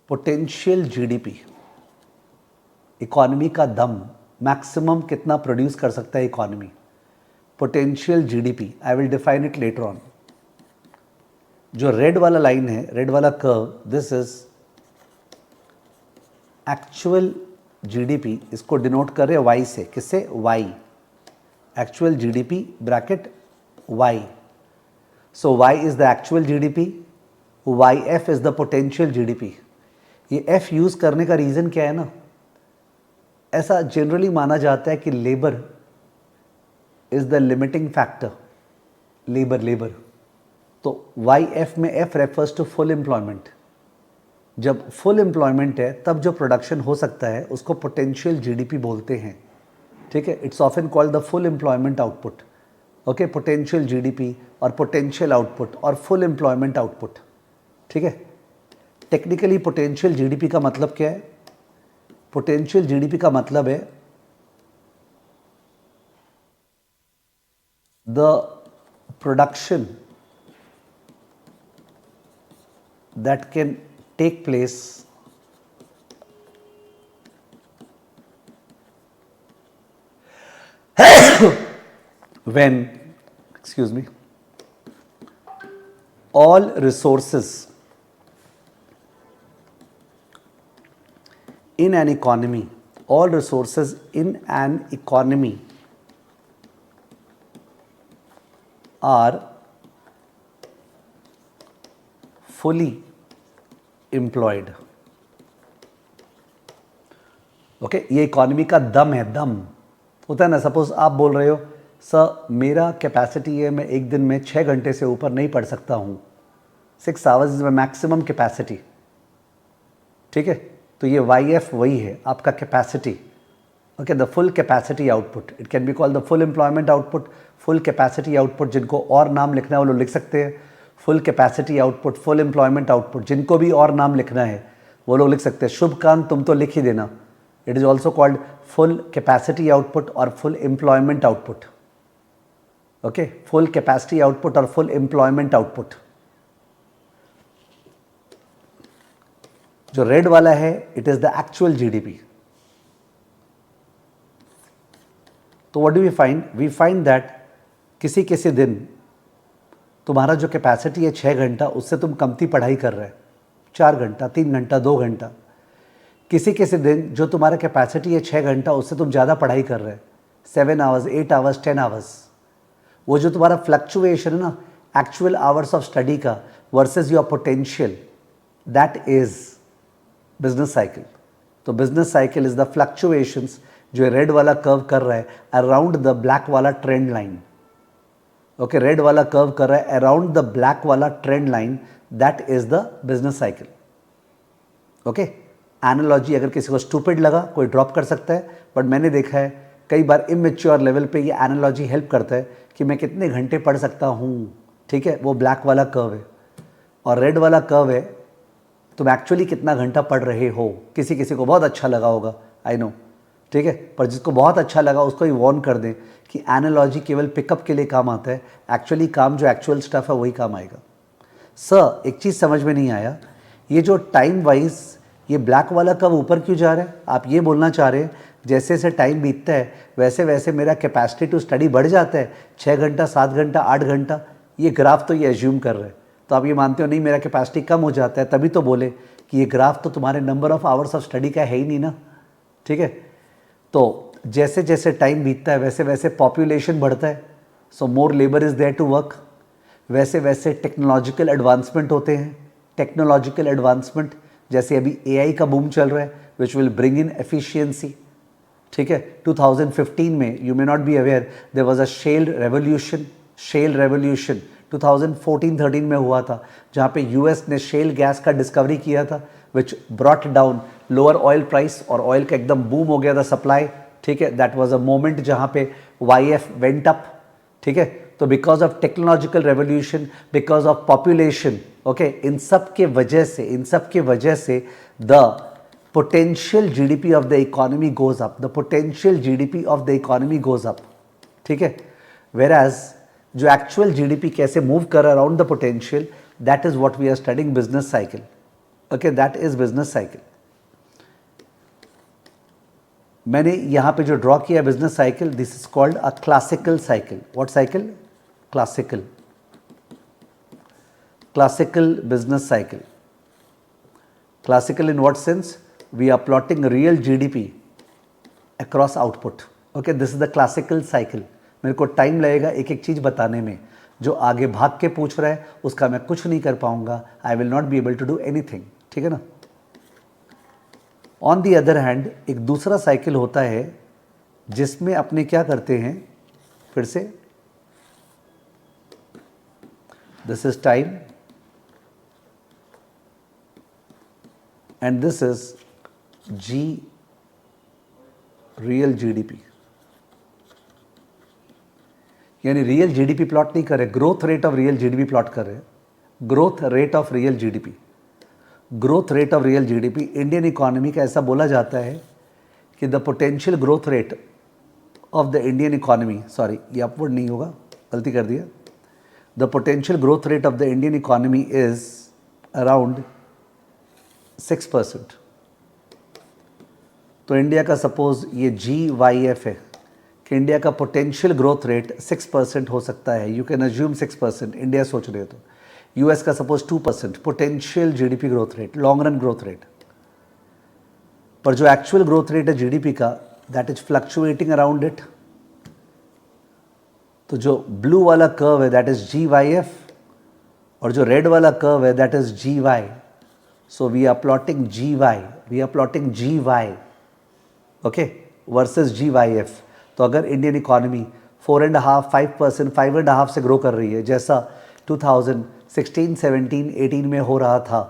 potential GDP. Economy का दम, मैक्सिमम कितना प्रोड्यूस कर सकता है economy. Potential GDP, I will define it later on. जो रेड वाला लाइन है, रेड वाला curve, this is actual GDP. इसको डिनोट कर रहे हैं वाई से. किससे? Y. Actual GDP bracket Y. So Y is the actual GDP, Y F is the potential GDP. ये एफ यूज करने का रीजन क्या है ना, ऐसा जनरली माना जाता है कि labour is the limiting factor. Labour. तो वाई एफ में F refers to full employment. जब फुल एम्प्लॉयमेंट है तब जो प्रोडक्शन हो सकता है उसको पोटेंशियल जीडीपी बोलते हैं. ठीक है, it's often called the full employment output. Okay, potential GDP और पोटेंशियल आउटपुट और फुल एम्प्लॉयमेंट आउटपुट. ठीक है, टेक्निकली पोटेंशियल जीडीपी का मतलब क्या है? पोटेंशियल जीडीपी का मतलब है the production that can take place when, excuse me, all resources in an economy, all resources in an economy are fully employed. Okay, ये इकोनॉमी का दम है. दम होता है ना. सपोज आप बोल रहे हो सर मेरा कैपेसिटी है, मैं एक दिन में 6 घंटे से ऊपर नहीं पढ़ सकता हूँ. 6 hours is my maximum capacity. ठीक है, तो ये वाई एफ वही है आपका capacity. Okay, the full capacity output. It can be called the full employment output, full capacity output. जिनको और नाम लिखना है वो लोग लिख सकते हैं. Full capacity output, full employment output. जिनको भी और नाम लिखना है वो लोग लिख सकते हैं. शुभकांत, तुम तो लिख ही देना. It is also called full capacity output और full employment output. Okay, full capacity output और फुल एम्प्लॉयमेंट आउटपुट. जो रेड वाला है it is the actual GDP. तो what do we find? We find that किसी किसी दिन तुम्हारा जो कैपेसिटी है 6 घंटा, उससे तुम कमती पढ़ाई कर रहे हैं. 4 घंटा, 3 घंटा, 2 घंटा. किसी किसी दिन जो तुम्हारा कैपेसिटी है 6 घंटा, उससे तुम ज़्यादा पढ़ाई कर रहे हैं. 7 आवर्स, 8 आवर्स, 10 आवर्स. वो जो तुम्हारा फ्लक्चुएशन है ना एक्चुअल आवर्स ऑफ स्टडी का versus your potential, that is business cycle. तो business cycle is the fluctuations जो रेड वाला कर्व कर रहा है अराउंड द ब्लैक वाला ट्रेंड लाइन. ओके, रेड वाला कर्व कर रहा है अराउंड द ब्लैक वाला trend line, that is the business cycle. Okay, analogy अगर किसी को स्टूपिड लगा कोई ड्रॉप कर सकता है, बट मैंने देखा है कई बार इमेच्योर लेवल पे ये एनालॉजी हेल्प करता है कि मैं कितने घंटे पढ़ सकता हूँ. ठीक है, वो ब्लैक वाला कर्व है और रेड वाला कर्व है तुम एक्चुअली कितना घंटा पढ़ रहे हो. किसी किसी को बहुत अच्छा लगा होगा, आई नो. ठीक है, पर जिसको बहुत अच्छा लगा उसको ही वार्न कर दें कि एनालॉजी केवल पिकअप के लिए काम आता है, एक्चुअली काम जो एक्चुअल स्टफ है वही काम आएगा. सर एक चीज़ समझ में नहीं आया, ये जो टाइम वाइज ये ब्लैक वाला कब ऊपर क्यों जा रहा है? आप ये बोलना चाह रहे हैं जैसे जैसे टाइम बीतता है वैसे वैसे मेरा कैपेसिटी टू स्टडी बढ़ जाता है, 6 घंटा, 7 घंटा, 8 घंटा. ये ग्राफ तो ये एज्यूम कर रहे हैं. तो आप ये मानते हो नहीं मेरा कैपेसिटी कम हो जाता है, तभी तो बोले कि ये ग्राफ तो तुम्हारे number of hours of study का है ही नहीं ना. ठीक है, तो जैसे जैसे टाइम बीतता है वैसे वैसे पॉपुलेशन बढ़ता है, so more labour is there to work. वैसे वैसे टेक्नोलॉजिकल एडवांसमेंट होते हैं. टेक्नोलॉजिकल एडवांसमेंट जैसे अभी एआई का बूम चल रहा है which will bring in efficiency. ठीक है। 2015 में you may not be aware there was a shale revolution 2014-13 में हुआ था, जहाँ पे यूएस ने शेल गैस का डिस्कवरी किया था, which brought down lower oil price, और ऑयल का एकदम बूम हो गया था सप्लाई, ठीक है। दैट वाज अ मोमेंट जहाँ पे वाईएफ वेंट अप, ठीक है। तो because of technological revolution, because of population, okay, इन सब के वजह से the potential GDP of the economy goes up, ठीक है। वेर एज जो एक्चुअल जीडीपी कैसे मूव कर around the potential, that is what we are studying business cycle, okay, that is business cycle. मैंने यहां पे जो ड्रॉ किया business cycle, this is called a classical cycle. What cycle? Classical business cycle. Classical in what sense? We are plotting real GDP across output. Okay, this is the classical cycle. मेरे को time लगेगा एक एक चीज़ बताने में, जो आगे भाग के पूछ रहा है उसका मैं कुछ नहीं कर पाऊंगा, I will not be able to do anything, ठीक है ना। ऑन दी अदर हैंड एक दूसरा साइकिल होता है जिसमें अपने क्या करते हैं, फिर से this is time and this is G real GDP, यानी रियल जीडीपी प्लॉट नहीं कर रहे, growth rate of real GDP plot कर रहे, growth rate of real GDP. Indian economy का ऐसा बोला जाता है कि the potential growth rate of the Indian economy, sorry ये अपवर्ड नहीं होगा, गलती कर दिया, the potential growth rate of the Indian economy is around 6%। तो इंडिया का सपोज ये GYF है कि इंडिया का पोटेंशियल ग्रोथ रेट 6% हो सकता है, यू कैन अज्यूम 6%, इंडिया सोच रहे हो तो। यूएस का suppose 2% potential GDP growth rate, long run growth rate, पर जो एक्चुअल ग्रोथ रेट है जीडीपी का, that is fluctuating around it. तो जो ब्लू वाला कर्व है दैट इज GYF, और जो रेड वाला कर्व है that is GY। So we are plotting GY, okay, versus GYF। तो अगर इंडियन इकोनॉमी 4.5, 5%, 5.5 से ग्रो कर रही है, जैसा 2016, 17, 18 में हो रहा था,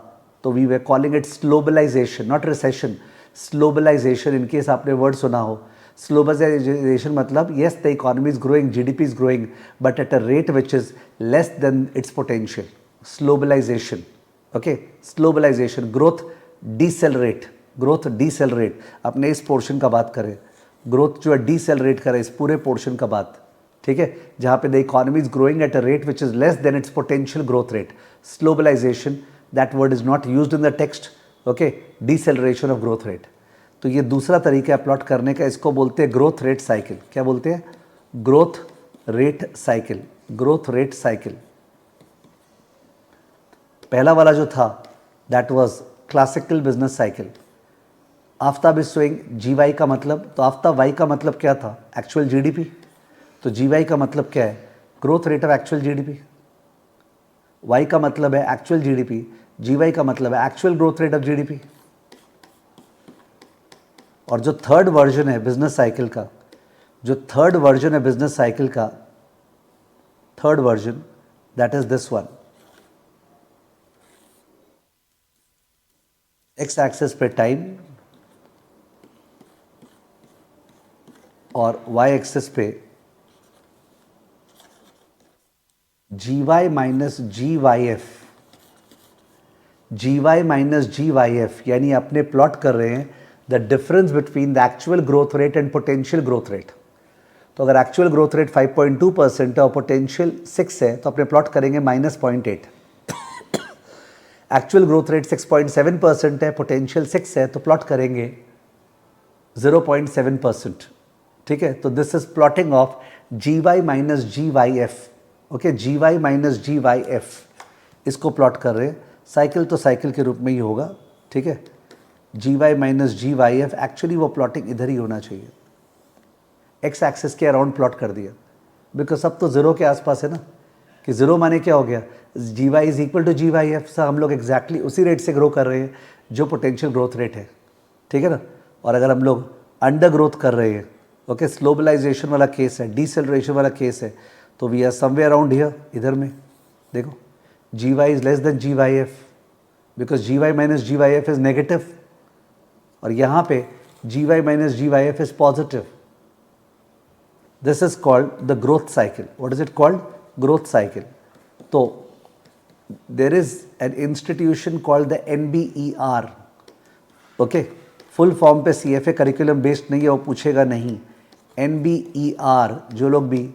तो we were calling it slowbalization, not recession, slowbalization. In case आपने वर्ड सुना हो, स्लोबलाइजेशन मतलब yes the economy is growing, GDP is growing, but at a rate which is less than its potential, slowbalization, okay, slowbalization, growth decelerate. अपने इस portion का बात करें, growth जो है डीसेलरेट करे इस पूरे पोर्शन का बात, ठीक है, जहां पे the economy is growing at a rate which is less than its potential growth rate, slowbalization, that word is not used in the text, okay, deceleration of growth rate. तो ये दूसरा तरीका है प्लॉट करने का, इसको बोलते हैं ग्रोथ रेट साइकिल। क्या बोलते हैं? Growth rate cycle. पहला वाला जो था that was classical business cycle. Aftab is showing GY का मतलब, तो आफ्ताब Y का मतलब क्या था? Actual GDP. तो GY का मतलब क्या है? Growth rate of actual GDP. Y का मतलब है एक्चुअल जीडीपी, GY का मतलब है actual growth rate of GDP. और जो थर्ड वर्जन है बिजनेस साइकिल का, third version that is this one. X axis पे टाइम और वाई एक्सिस पे GY माइनस GYF, यानी अपने प्लॉट कर रहे हैं the difference between the actual growth rate and potential growth rate. तो अगर एक्चुअल ग्रोथ रेट 5.2% है और पोटेंशियल 6 है, तो अपने प्लॉट करेंगे -0.8। एक्चुअल ग्रोथ रेट 6.7% है, पोटेंशियल 6 है, तो प्लॉट करेंगे 0.7%, ठीक है। तो this is plotting of GY minus GYF, okay, GY minus GYF, इसको प्लॉट कर रहे हैं। साइकिल तो साइकिल के रूप में ही होगा, ठीक है। GY माइनस GYF, एक्चुअली वो प्लॉटिंग इधर ही होना चाहिए, एक्स एक्सिस के अराउंड प्लॉट कर दिया, बिकॉज सब तो जीरो के आसपास है ना, कि जीरो माने क्या हो गया, GY is equal to GYF। Sir हम लोग एग्जैक्टली उसी रेट से ग्रो कर रहे हैं जो पोटेंशियल ग्रोथ रेट है, ठीक है ना। और अगर हम लोग अंडर ग्रोथ कर रहे हैं, ओके, स्लोबलाइजेशन वाला केस है, डिसेलरेशन वाला केस है, तो we are somewhere around here, इधर में देखो G Y is less than G Y F, because G Y minus G Y F is negative, और यहाँ पे G Y minus G Y F is positive. This is called the growth cycle. What is it called? Growth cycle. तो there is an institution called the NBER, okay, full form पे CFA curriculum based नहीं है, वो पूछेगा नहीं. NBER, जो लोग भी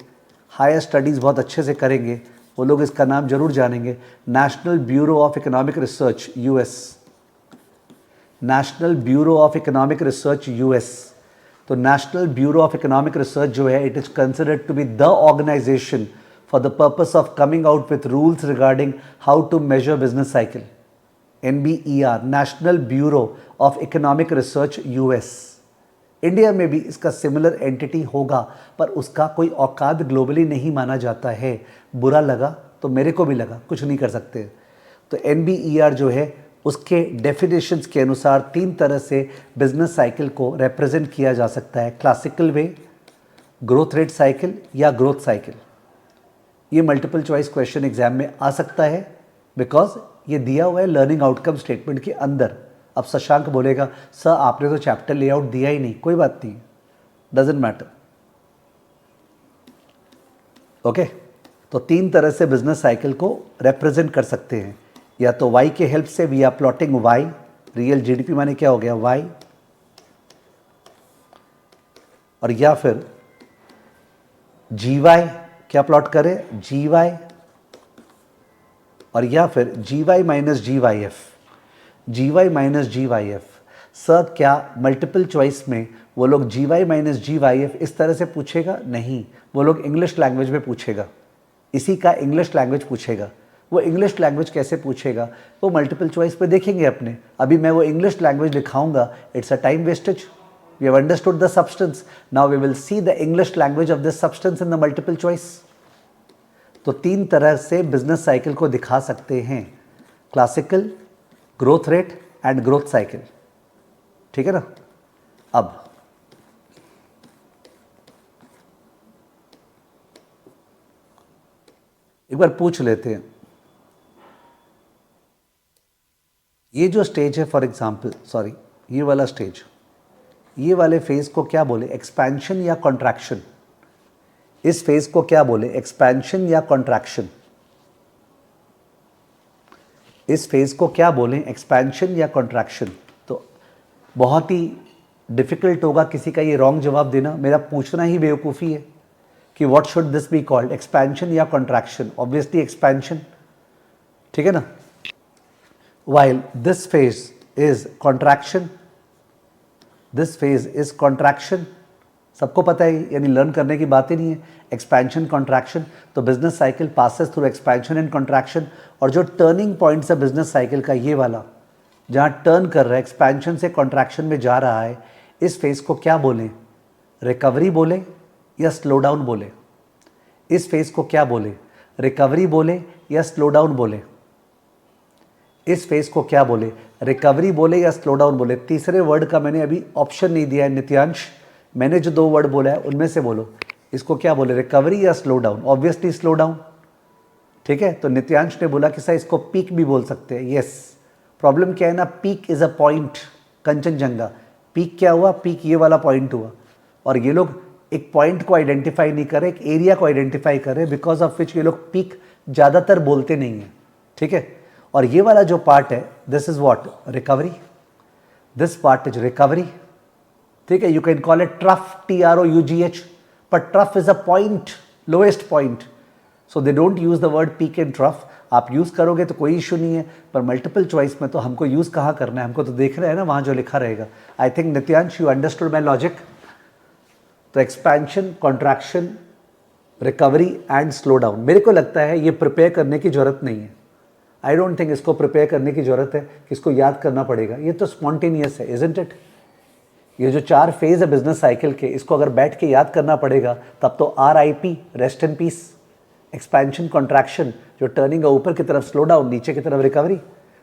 हायर स्टडीज़ बहुत अच्छे से करेंगे वो लोग इसका नाम जरूर जानेंगे. National Bureau of Economic Research US, National Bureau of Economic Research US. तो National Bureau of Economic Research जो है, it is considered to be the organisation for the purpose of coming out with rules regarding how to measure business cycle. NBER, National Bureau of Economic Research US. India में भी इसका similar entity होगा, पर उसका कोई औकात globally नहीं माना जाता है. बुरा लगा तो मेरे को भी लगा, कुछ नहीं कर सकते. तो NBER जो है, उसके डेफिनेशंस के अनुसार 3 तरह से बिजनेस साइकिल को रिप्रेजेंट किया जा सकता है. क्लासिकल वे, ग्रोथ रेट साइकिल या ग्रोथ साइकिल. ये मल्टीपल चॉइस क्वेश्चन एग्जाम में आ सकता है, बिकॉज ये दिया हुआ है लर्निंग आउटकम स्टेटमेंट के अंदर. अब शशांक बोलेगा सर आपने तो चैप्टर लेआउट दिया ही नहीं. कोई बात नहीं, डजेंट मैटर, ओके. तो 3 तरह से बिजनेस साइकिल को रिप्रेजेंट कर सकते हैं. या तो Y के हेल्प से, we are plotting Y, real GDP माने क्या हो गया Y, और या फिर GY, क्या प्लॉट करें GY, और या फिर GY minus GYF, GY minus GYF. Sir क्या मल्टीपल चॉइस में वो लोग GY माइनस GYF इस तरह से पूछेगा? नहीं, वो लोग इंग्लिश लैंग्वेज में पूछेगा, इसी का इंग्लिश लैंग्वेज पूछेगा. वो इंग्लिश लैंग्वेज कैसे पूछेगा वो मल्टीपल चॉइस पे देखेंगे अपने. अभी मैं वो इंग्लिश लैंग्वेज लिखाऊंगा, it's a time wastage. We have understood the substance, now we will see the English language of this substance in the multiple choice. तो 3 तरह से बिजनेस साइकिल को दिखा सकते हैं, classical, growth rate and growth cycle. ठीक है ना. अब एक बार पूछ लेते हैं, ये जो स्टेज है, फॉर एग्जांपल, सॉरी, ये वाला स्टेज, ये वाले फेज को क्या बोले, एक्सपेंशन या कॉन्ट्रैक्शन? इस फेज को क्या बोले, एक्सपेंशन या कॉन्ट्रैक्शन? इस फेज को क्या बोले, एक्सपेंशन या कॉन्ट्रैक्शन? तो बहुत ही डिफिकल्ट होगा किसी का ये रॉन्ग जवाब देना. मेरा पूछना ही बेवकूफ़ी है कि what should this be called, expansion या कॉन्ट्रैक्शन? Obviously expansion. ठीक है ना. while this phase is contraction, this phase is contraction, सबको पता है, यानी लर्न करने की बात ही नहीं है. एक्सपेंशन, कॉन्ट्रैक्शन, तो business cycle passes through expansion and contraction. और जो टर्निंग पॉइंट है बिजनेस साइकिल का, ये वाला जहाँ टर्न कर रहा है, एक्सपेंशन से कॉन्ट्रैक्शन में जा रहा है, इस फेज को क्या बोले, रिकवरी बोले या स्लो डाउन बोले? इस फेज को क्या बोले, रिकवरी बोले या स्लो डाउन बोले? इस फेज को क्या बोले, रिकवरी बोले या स्लो डाउन बोले? तीसरे वर्ड का मैंने अभी ऑप्शन नहीं दिया है नित्यांश. मैंने जो 2 वर्ड बोला है उनमें से बोलो, इसको क्या बोले, रिकवरी या slow down? Obviously slow down. ठीक है. तो नित्यांश ने बोला कि सर इसको पीक भी बोल सकते हैं. यस. प्रॉब्लम क्या है ना, peak is a point. Kanchenjunga peak क्या हुआ, पीक ये वाला पॉइंट हुआ. और ये लोग एक पॉइंट को आइडेंटिफाई नहीं कर रहे, एक एरिया को आइडेंटिफाई कर रहे, बिकॉज ऑफ विच ये लोग पीक ज़्यादातर बोलते नहीं हैं. ठीक है. और ये वाला जो पार्ट है, this is what, recovery. This part is recovery. ठीक है. You can call it trough, TROUGH, पर trough is a point, lowest point. So they don't use the word peak and trough. आप यूज करोगे तो कोई issue नहीं है, पर मल्टीपल चॉइस में तो हमको यूज कहाँ करना है, हमको तो देखना है ना वहाँ जो लिखा रहेगा. I think Nityansh you understood my logic. तो expansion, contraction, recovery and slow down, मेरे को लगता है ये प्रिपेयर करने की जरूरत नहीं है. आई डोंट थिंक इसको प्रिपेयर करने की जरूरत है कि इसको याद करना पड़ेगा. ये तो स्पॉन्टेनियस है, इजंट इट? ये जो 4 फेज है बिजनेस साइकिल के, इसको अगर बैठ के याद करना पड़ेगा तब तो RIP, rest in peace. Expansion, contraction, जो टर्निंग है ऊपर की तरफ, स्लो डाउन नीचे की तरफ, रिकवरी.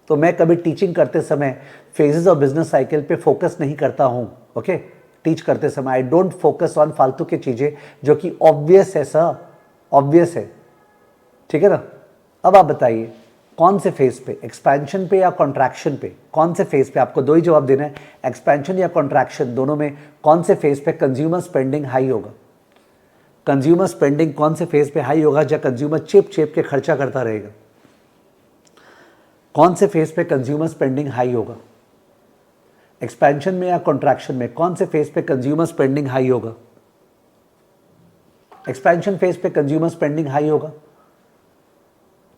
तो मैं कभी टीचिंग करते समय फेजेस ऑफ बिजनेस साइकिल पे फोकस नहीं करता हूँ. ओके. टीच करते समय आई डोंट फोकस ऑन फालतू की चीज़ें जो कि ऑब्वियस है सर, ऑब्वियस है, ठीक है ना। अब आप बताइए कौन से फेज पे, एक्सपेंशन पे या कॉन्ट्रैक्शन पे, कौन से फेज पे, आपको दो ही जवाब देना है, एक्सपेंशन या कॉन्ट्रैक्शन, दोनों में कौन से फेज पे कंज्यूमर स्पेंडिंग हाई होगा। कंज्यूमर स्पेंडिंग कौन से फेज पे हाई होगा जब कंज्यूमर चिप चिप के खर्चा करता रहेगा। कौन से फेज पे कंज्यूमर स्पेंडिंग हाई होगा, एक्सपेंशन में या कॉन्ट्रैक्शन में, कौन से फेज पे कंज्यूमर स्पेंडिंग हाई होगा। एक्सपेंशन फेज पे कंज्यूमर स्पेंडिंग हाई होगा,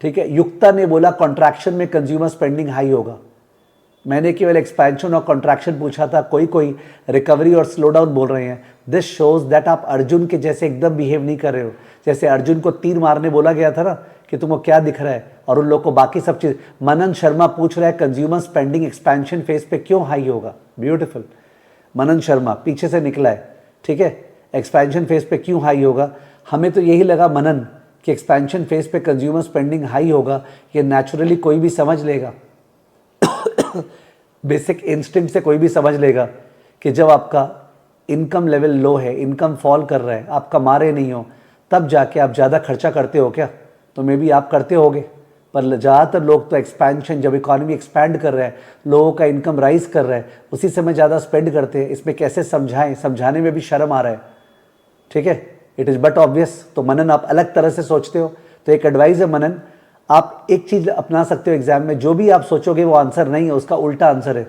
ठीक है। युक्ता ने बोला कॉन्ट्रैक्शन में कंज्यूमर स्पेंडिंग हाई होगा, मैंने केवल एक्सपेंशन और कॉन्ट्रैक्शन पूछा था, कोई कोई रिकवरी और स्लो डाउन बोल रहे हैं। दिस शोज दैट आप अर्जुन के जैसे एकदम बिहेव नहीं कर रहे हो। जैसे अर्जुन को तीर मारने बोला गया था ना कि तुमको क्या दिख रहा है, और उन लोग को बाकी सब चीज। मनन शर्मा पूछ रहा है कंज्यूमर स्पेंडिंग एक्सपेंशन फेज पे क्यों हाई होगा। ब्यूटीफुल, मनन शर्मा पीछे से निकला है, ठीक है। एक्सपेंशन फेज पे क्यों हाई होगा, हमें तो यही लगा मनन कि एक्सपेंशन फेज पे कंज्यूमर स्पेंडिंग हाई होगा, ये नेचुरली कोई भी समझ लेगा बेसिक इंस्टिंक्ट से कोई भी समझ लेगा कि जब आपका इनकम लेवल लो है, इनकम फॉल कर रहा है, आप कमा रहे नहीं हो, तब जाके आप ज़्यादा खर्चा करते हो क्या। तो मे बी आप करते होगे, पर ज़्यादातर लोग तो एक्सपेंशन, जब इकॉनमी एक्सपैंड कर रहा है, लोगों का इनकम राइज कर रहा है, उसी समय ज़्यादा स्पेंड करते हैं। इसमें कैसे समझाएं, समझाने में भी शर्म आ रहा है, ठीक है। It is but obvious. तो मनन आप अलग तरह से सोचते हो, तो एक एडवाइस है मनन, आप एक चीज अपना सकते हो एग्जाम में, जो भी आप सोचोगे वो आंसर नहीं है, उसका उल्टा आंसर है।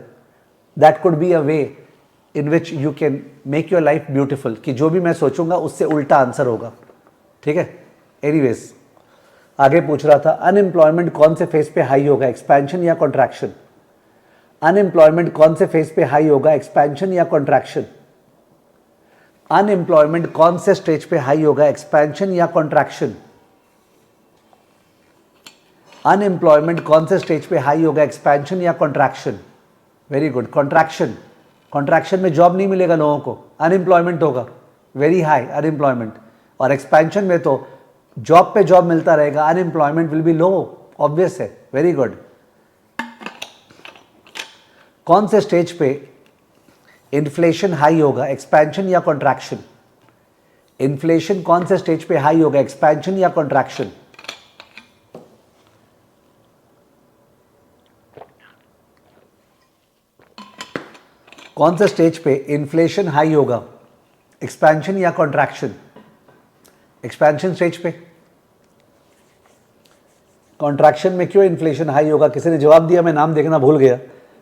That could be a way in which you can make your life beautiful, कि जो भी मैं सोचूंगा उससे उल्टा आंसर होगा, ठीक है। एनीवेज, आगे पूछ रहा था अनएम्प्लॉयमेंट कौन से फेज पे हाई होगा, एक्सपेंशन या कॉन्ट्रैक्शन। अनएम्प्लॉयमेंट कौन से फेज पे हाई होगा, एक्सपेंशन या कॉन्ट्रैक्शन। अनएम्प्लॉयमेंट कौन से स्टेज पे हाई होगा, एक्सपेंशन या कॉन्ट्रैक्शन। अनएम्प्लॉयमेंट कौन से स्टेज पे हाई होगा, एक्सपेंशन या contraction. Very good, contraction. Contraction में जॉब नहीं मिलेगा लोगों को, अनएम्प्लॉयमेंट होगा, वेरी हाई अनएम्प्लॉयमेंट। और एक्सपेंशन में तो जॉब पे जॉब मिलता रहेगा, unemployment will be low, obvious है। Very good. कौन से स्टेज पे इन्फ्लेशन हाई होगा, एक्सपेंशन या कॉन्ट्रैक्शन। इन्फ्लेशन कौन से स्टेज पे हाई होगा, एक्सपेंशन या कॉन्ट्रैक्शन। कौन से स्टेज पे इन्फ्लेशन हाई होगा, एक्सपेंशन या कॉन्ट्रैक्शन। एक्सपेंशन स्टेज पे। कॉन्ट्रैक्शन में क्यों इन्फ्लेशन हाई होगा, किसी ने जवाब दिया, मैं नाम देखना भूल गया।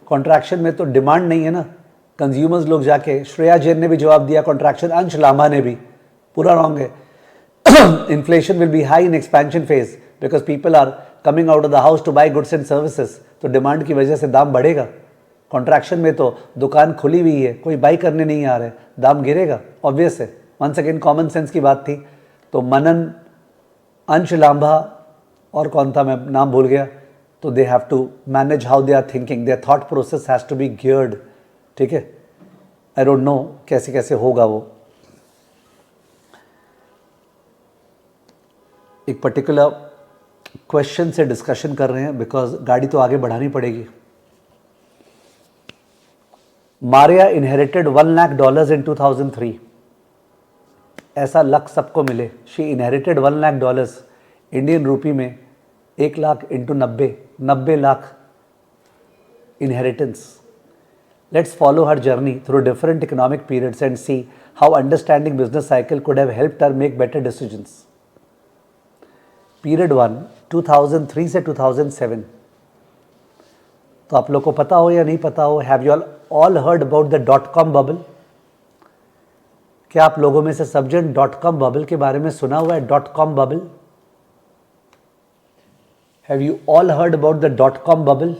कॉन्ट्रैक्शन में तो डिमांड नहीं है ना, कंज्यूमर्स लोग जाके, श्रेया जैन ने भी जवाब दिया कॉन्ट्रैक्शन, अंश लांबा ने भी, पूरा रॉन्ग है। Inflation will be high in expansion phase because people are coming out of the house to buy goods and services, तो डिमांड की वजह से दाम बढ़ेगा। कॉन्ट्रैक्शन में तो दुकान खुली हुई है, कोई बाई करने नहीं आ रहा है, दाम गिरेगा, ऑब्वियस है। वंस अगेन कॉमन सेंस की बात थी। तो मनन, अंश लांबा और कौन था, मैं नाम भूल गया। तो they have to manage how they are thinking, their thought process has to be geared, ठीक है। आई डोंट नो कैसे कैसे होगा वो। एक पर्टिकुलर क्वेश्चन से डिस्कशन कर रहे हैं बिकॉज गाड़ी तो आगे बढ़ानी पड़ेगी। मारिया इनहेरिटेड $1 लाख इन 2003। ऐसा लक सबको मिले। She inherited $1 lakh, Indian rupee में 1 lakh into 90 lakh inheritance. Let's follow her journey through different economic periods and see how understanding business cycle could have helped her make better decisions. Period 1, 2003 से 2007। तो आप लोग को पता हो या नहीं पता हो, have you all heard about the .com bubble? क्या आप लोगों में से सब जन .com bubble के बारे में सुना हुआ है, .com bubble? Have you all heard about the .com bubble?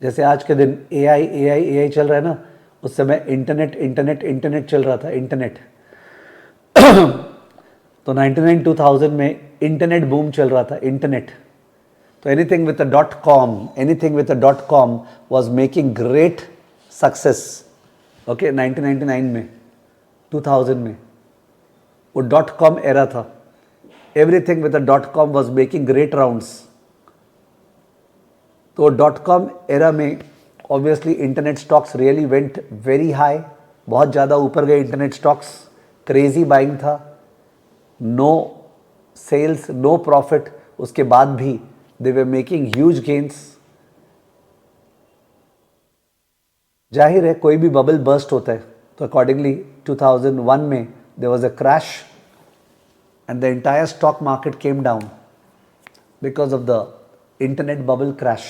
जैसे आज के दिन AI चल रहा है ना, उस समय इंटरनेट चल रहा था, इंटरनेट। तो 99-2000 में इंटरनेट बूम चल रहा था, इंटरनेट। तो anything with a .com was making great success. Okay, 1999 में, 2000 में वो .com एरा था। Everything with a .com was making great rounds. तो .com एरा में obviously internet stocks really went very high, बहुत ज़्यादा ऊपर गए इंटरनेट स्टॉक्स, क्रेजी बाइंग था, नो सेल्स नो प्रॉफिट, उसके बाद भी दे वर मेकिंग ह्यूज गेन्स। जाहिर है कोई भी बबल बर्स्ट होता है तो अकॉर्डिंगली 2001 में there was a crash and the entire stock market came down because of the internet bubble crash.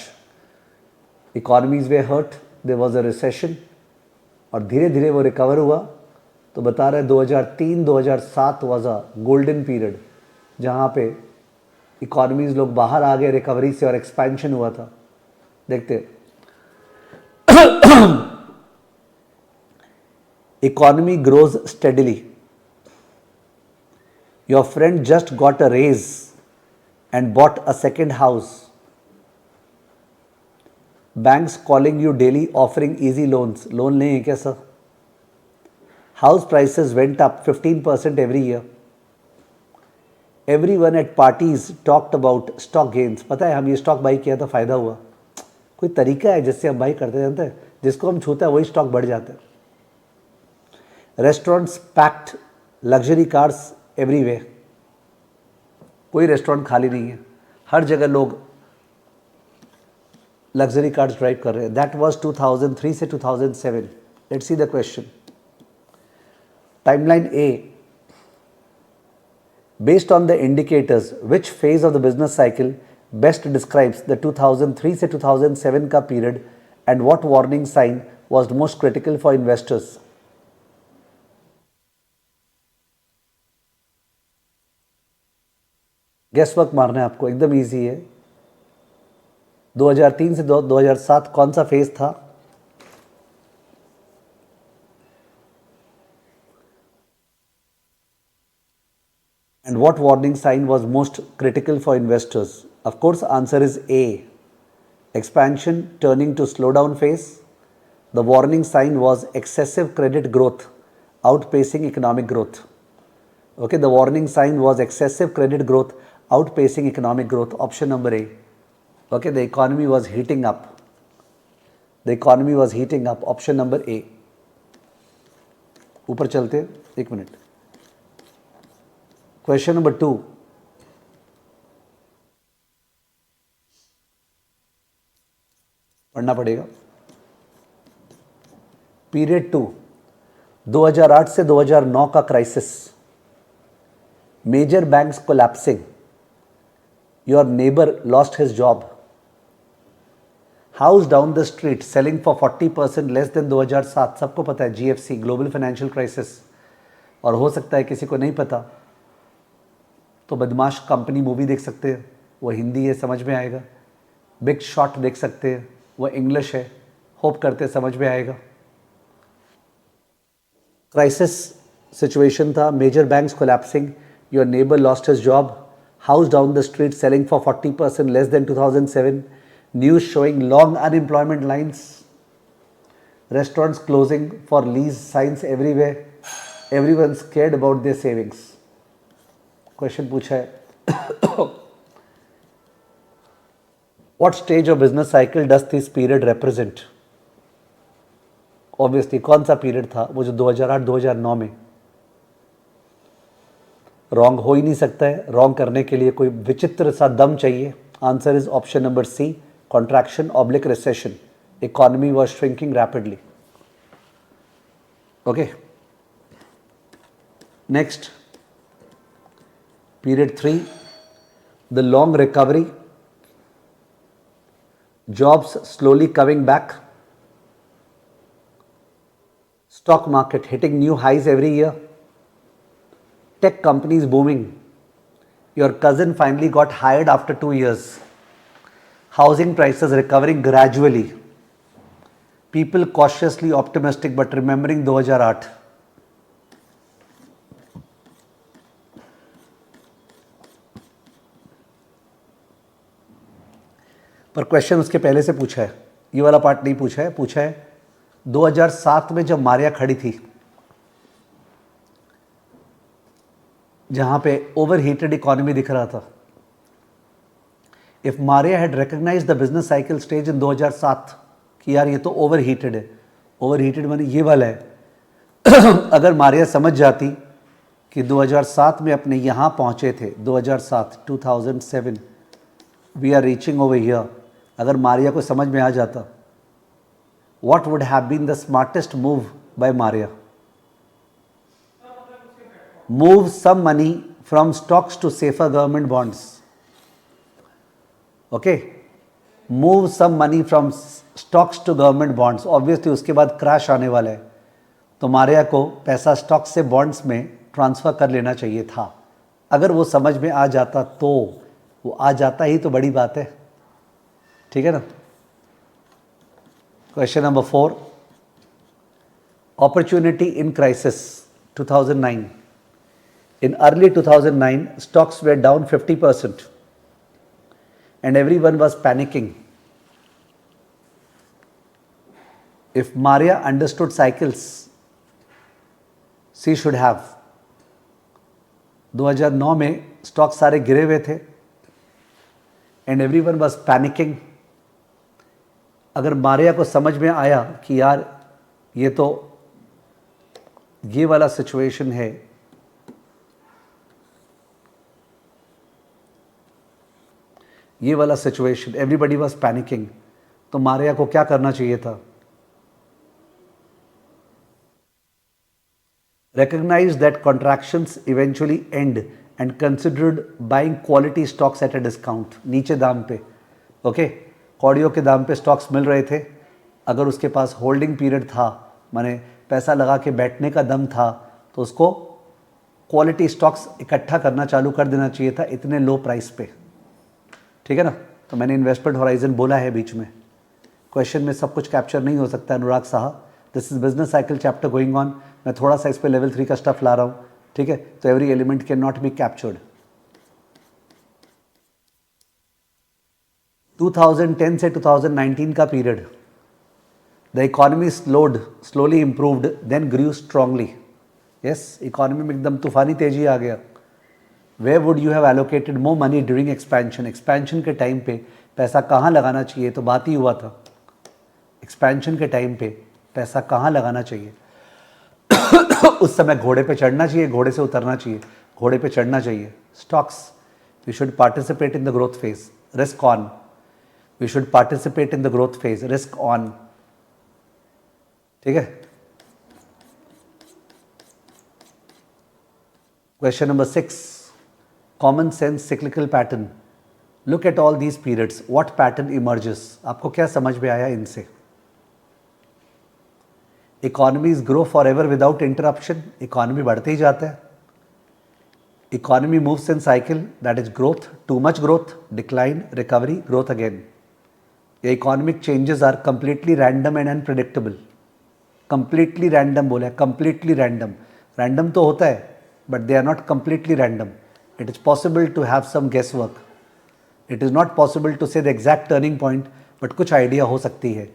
Economies were hurt, there was a recession और धीरे धीरे वो रिकवर हुआ। तो बता रहे 2003-2007 वाज अ गोल्डन पीरियड जहाँ पे इकोनॉमीज लोग बाहर आ गए रिकवरी से और एक्सपेंशन हुआ था। देखते economy grows steadily. Your friend just got a raise and bought a second house. Banks calling you daily offering easy loans. Loan नहीं है क्या sir? House prices went up 15% every year. Everyone at parties talked about stock gains. पता है हम ये stock by किया था फायदा हुआ। कोई तरीका है जिससे हम बाई करते जानते हैं, जिसको हम छूते हैं वही स्टॉक बढ़ जाता है। Restaurants packed, luxury cars everywhere, कोई रेस्टोरेंट खाली नहीं है, हर जगह लोग लग्जरी कार्स ड्राइव कर रहे हैं। दैट वाज 2003 से 2007। Let's see the question. Timeline A, based on the indicators which phase of the business cycle best describes the 2003 से 2007 का period and what warning sign was most critical for investors. Guess work मारना है आपको, एकदम easy है। 2003 से 2007 कौन सा फेज था? And what warning sign was most critical for investors? Of course answer is A, expansion turning to slow down phase. The warning sign was excessive credit growth outpacing economic growth. Okay, the warning sign was excessive credit growth outpacing economic growth. Option number A. Okay, the economy was heating up. The economy was heating up. Option number A. ऊपर चलते हैं, एक minute. Question number 2, पढ़ना पड़ेगा। Period 2, 2008 से 2009 का crisis, major banks collapsing, your neighbour lost his job, house down the street selling for 40% less than 2007। सबको पता है GFC, ग्लोबल फाइनेंशियल क्राइसिस। और हो सकता है किसी को नहीं पता तो बदमाश कंपनी मूवी देख सकते हैं, वो हिंदी है समझ में आएगा। बिग शॉट देख सकते हैं, वो इंग्लिश है, होप करते समझ में आएगा। क्राइसिस सिचुएशन था, major banks collapsing, your neighbour lost his job, house down the street selling for 40% less than 2007, news showing long unemployment lines, restaurants closing for lease signs everywhere, everyone scared about their savings. Question पूछा है what stage of business cycle does this period represent? Obviously कौन सा period था वो जो 2008-2009 में? Wrong हो ही नहीं सकता है, रॉन्ग करने के लिए कोई विचित्र सा दम चाहिए। Answer is option number C, contraction oblique recession, economy was shrinking rapidly. Okay, next period 3, the long recovery, jobs slowly coming back, stock market hitting new highs every year, tech companies booming, your cousin finally got hired after 2 years, housing prices recovering gradually, people cautiously optimistic but remembering 2008। पर question उसके पहले से पूछा है, ये वाला part नहीं पूछा है। पूछा है 2007 में जब मारिया खड़ी थी, जहां पे ओवरहीटेड इकोनॉमी दिख रहा था, if Maria had recognised the business cycle stage in 2007 कि यार ये तो ओवर हीटेड है। ओवर हीटेड माने ये वाला है। अगर मारिया समझ जाती कि 2007 में अपने यहाँ पहुँचे थे, 2007 2007 we are reaching over here, अगर मारिया को समझ में आ जाता, what would have been the smartest move by Maria? Move some money from stocks to safer government bonds. Okay? Move some money from stocks to government bonds. Obviously उसके बाद crash आने वाला है, तो मारिया को पैसा स्टॉक से बॉन्ड्स में ट्रांसफ़र कर लेना चाहिए था। अगर वो समझ में आ जाता तो, वो आ जाता ही तो बड़ी बात है, ठीक है ना। Question number 4, opportunity in crisis 2009. In early 2009, stocks were down 50% and everyone was panicking. If Maria understood cycles, she should have. 2009 में स्टॉक सारे गिरे हुए थे and everyone was panicking. अगर मारिया को समझ में आया कि यार ये तो ये वाला सिचुएशन है, ये वाला सिचुएशन, एवरीबडी वाज पैनिकिंग, तो मारिया को क्या करना चाहिए था? Recognize that contractions eventually end and considered buying quality stocks at a discount. नीचे दाम पे, ओके, कौड़ियों के दाम पे स्टॉक्स मिल रहे थे। अगर उसके पास होल्डिंग पीरियड था, माने पैसा लगा के बैठने का दम था, तो उसको क्वालिटी स्टॉक्स इकट्ठा करना चालू कर देना चाहिए था इतने लो प्राइस पे, ठीक है ना। तो मैंने इन्वेस्टमेंट होराइजन बोला है बीच में। क्वेश्चन में सब कुछ कैप्चर नहीं हो सकता अनुराग साहब। This is business cycle chapter going on. मैं थोड़ा सा इस पे लेवल 3 का स्टफ ला रहा हूँ, ठीक है। तो every element can not be captured. 2010 से 2019 का period, the economy slowly improved then grew strongly. Yes, economy में एकदम तूफानी तेजी आ गया। Where would you have allocated more money during expansion? Expansion के टाइम पे पैसा कहाँ लगाना चाहिए, तो बात ही हुआ था। एक्सपेंशन के टाइम पे पैसा कहाँ लगाना चाहिए? उस समय घोड़े पे चढ़ना चाहिए, घोड़े से उतरना चाहिए, घोड़े पे चढ़ना चाहिए। Stocks, we should participate in the growth phase, risk on. We should participate in the growth phase, risk on, ठीक है। Question number 6, common sense cyclical pattern. Look at all these periods, what pattern emerges? आपको क्या समझ में आया इनसे? Economies grow forever without interruption, economy बढ़ते ही जाता है। Economy moves in cycle, that is growth, too much growth, decline, recovery, growth again. ये economic changes are completely random and unpredictable. Completely random बोला है, कंप्लीटली रैंडम। रैंडम तो होता है but they are not completely random. It is possible to have some guess work. It is not possible to say the exact turning point, but कुछ idea हो सकती है।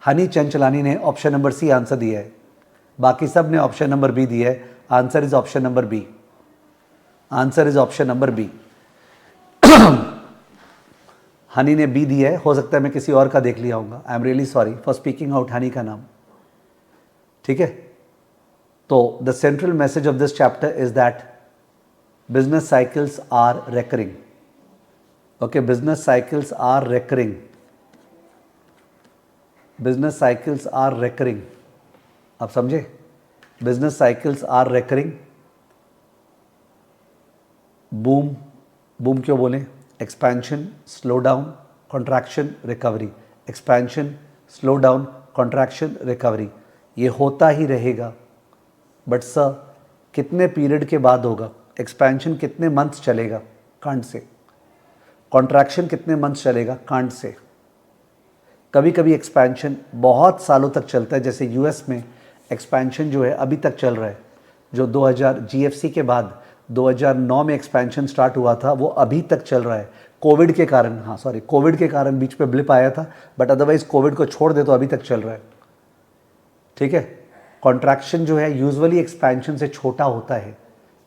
हनी चंचलानी ने ऑप्शन नंबर सी आंसर दिया है, बाकी सब ने ऑप्शन नंबर बी दिया है। Answer is option number B. Answer is option number B. Honey ने बी दिया है, हो सकता है मैं किसी और का देख लिया होगा। I am really sorry for speaking out Honey का नाम, ठीक है। तो the central message of this chapter is that business cycles are recurring. Okay, business cycles are recurring. Business cycles are recurring. आप समझे? Business cycles are recurring. Boom, boom क्यों बोले? Expansion, slow down, contraction, recovery. Expansion, slow down, contraction, recovery, ये होता ही रहेगा। But sir कितने period के बाद होगा? एक्सपेंशन कितने मंथ्स चलेगा? Can't say. कॉन्ट्रैक्शन कितने मंथ्स चलेगा? Can't say. कभी कभी एक्सपेंशन बहुत सालों तक चलता है, जैसे यूएस में एक्सपेंशन जो है अभी तक चल रहा है। जो 2000 जीएफसी के बाद 2009 में एक्सपेंशन स्टार्ट हुआ था, वो अभी तक चल रहा है। कोविड के कारण, हाँ सॉरी, कोविड के कारण बीच पे ब्लिप आया था, बट अदरवाइज कोविड को छोड़ दे तो अभी तक चल रहा है, ठीक है। कॉन्ट्रैक्शन जो है यूजुअली एक्सपेंशन से छोटा होता है।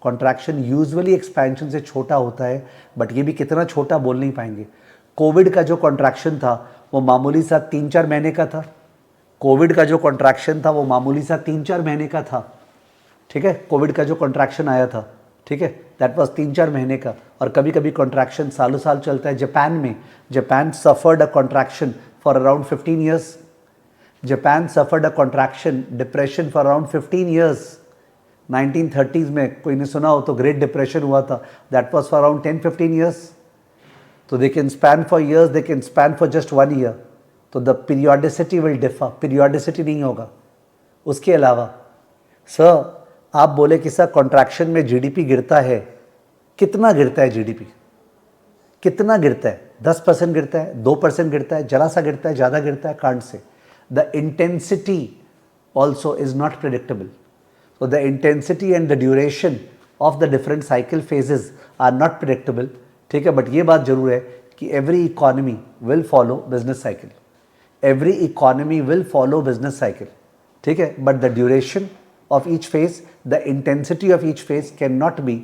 कॉन्ट्रैक्शन यूजुअली एक्सपेंशन से छोटा होता है, बट ये भी कितना छोटा बोल नहीं पाएंगे। कोविड का जो कॉन्ट्रैक्शन था वो मामूली सा 3-4 महीने का था, कोविड का जो कॉन्ट्रैक्शन था वो मामूली सा 3-4 महीने का था, ठीक है। कोविड का जो कॉन्ट्रैक्शन आया था, ठीक है, दैट वाज 3-4 महीने का, और कभी कभी कॉन्ट्रैक्शन सालों साल चलता है। जापान में, Japan suffered a contraction for around 15 years. Japan suffered a contraction, depression for around 15 years. 1930s में कोई ने सुना हो तो ग्रेट डिप्रेशन हुआ था, that was for around 10-15 years. तो they can span for years, they can span for just 1 year. तो the periodicity will differ, periodicity नहीं होगा। उसके अलावा सर आप बोले कि सर कॉन्ट्रैक्शन में जीडीपी गिरता है, कितना गिरता है जीडीपी, कितना गिरता है? 10% गिरता है, 2% गिरता है, जरा सा गिरता है, ज़्यादा गिरता है, can't say. The intensity also is not predictable. So the intensity and the duration of the different cycle phases are not predictable, ठीक है। बट ये बात जरूर है कि every economy will follow business cycle, every economy will follow business cycle, ठीक है। But the duration of each phase, the intensity of each phase cannot be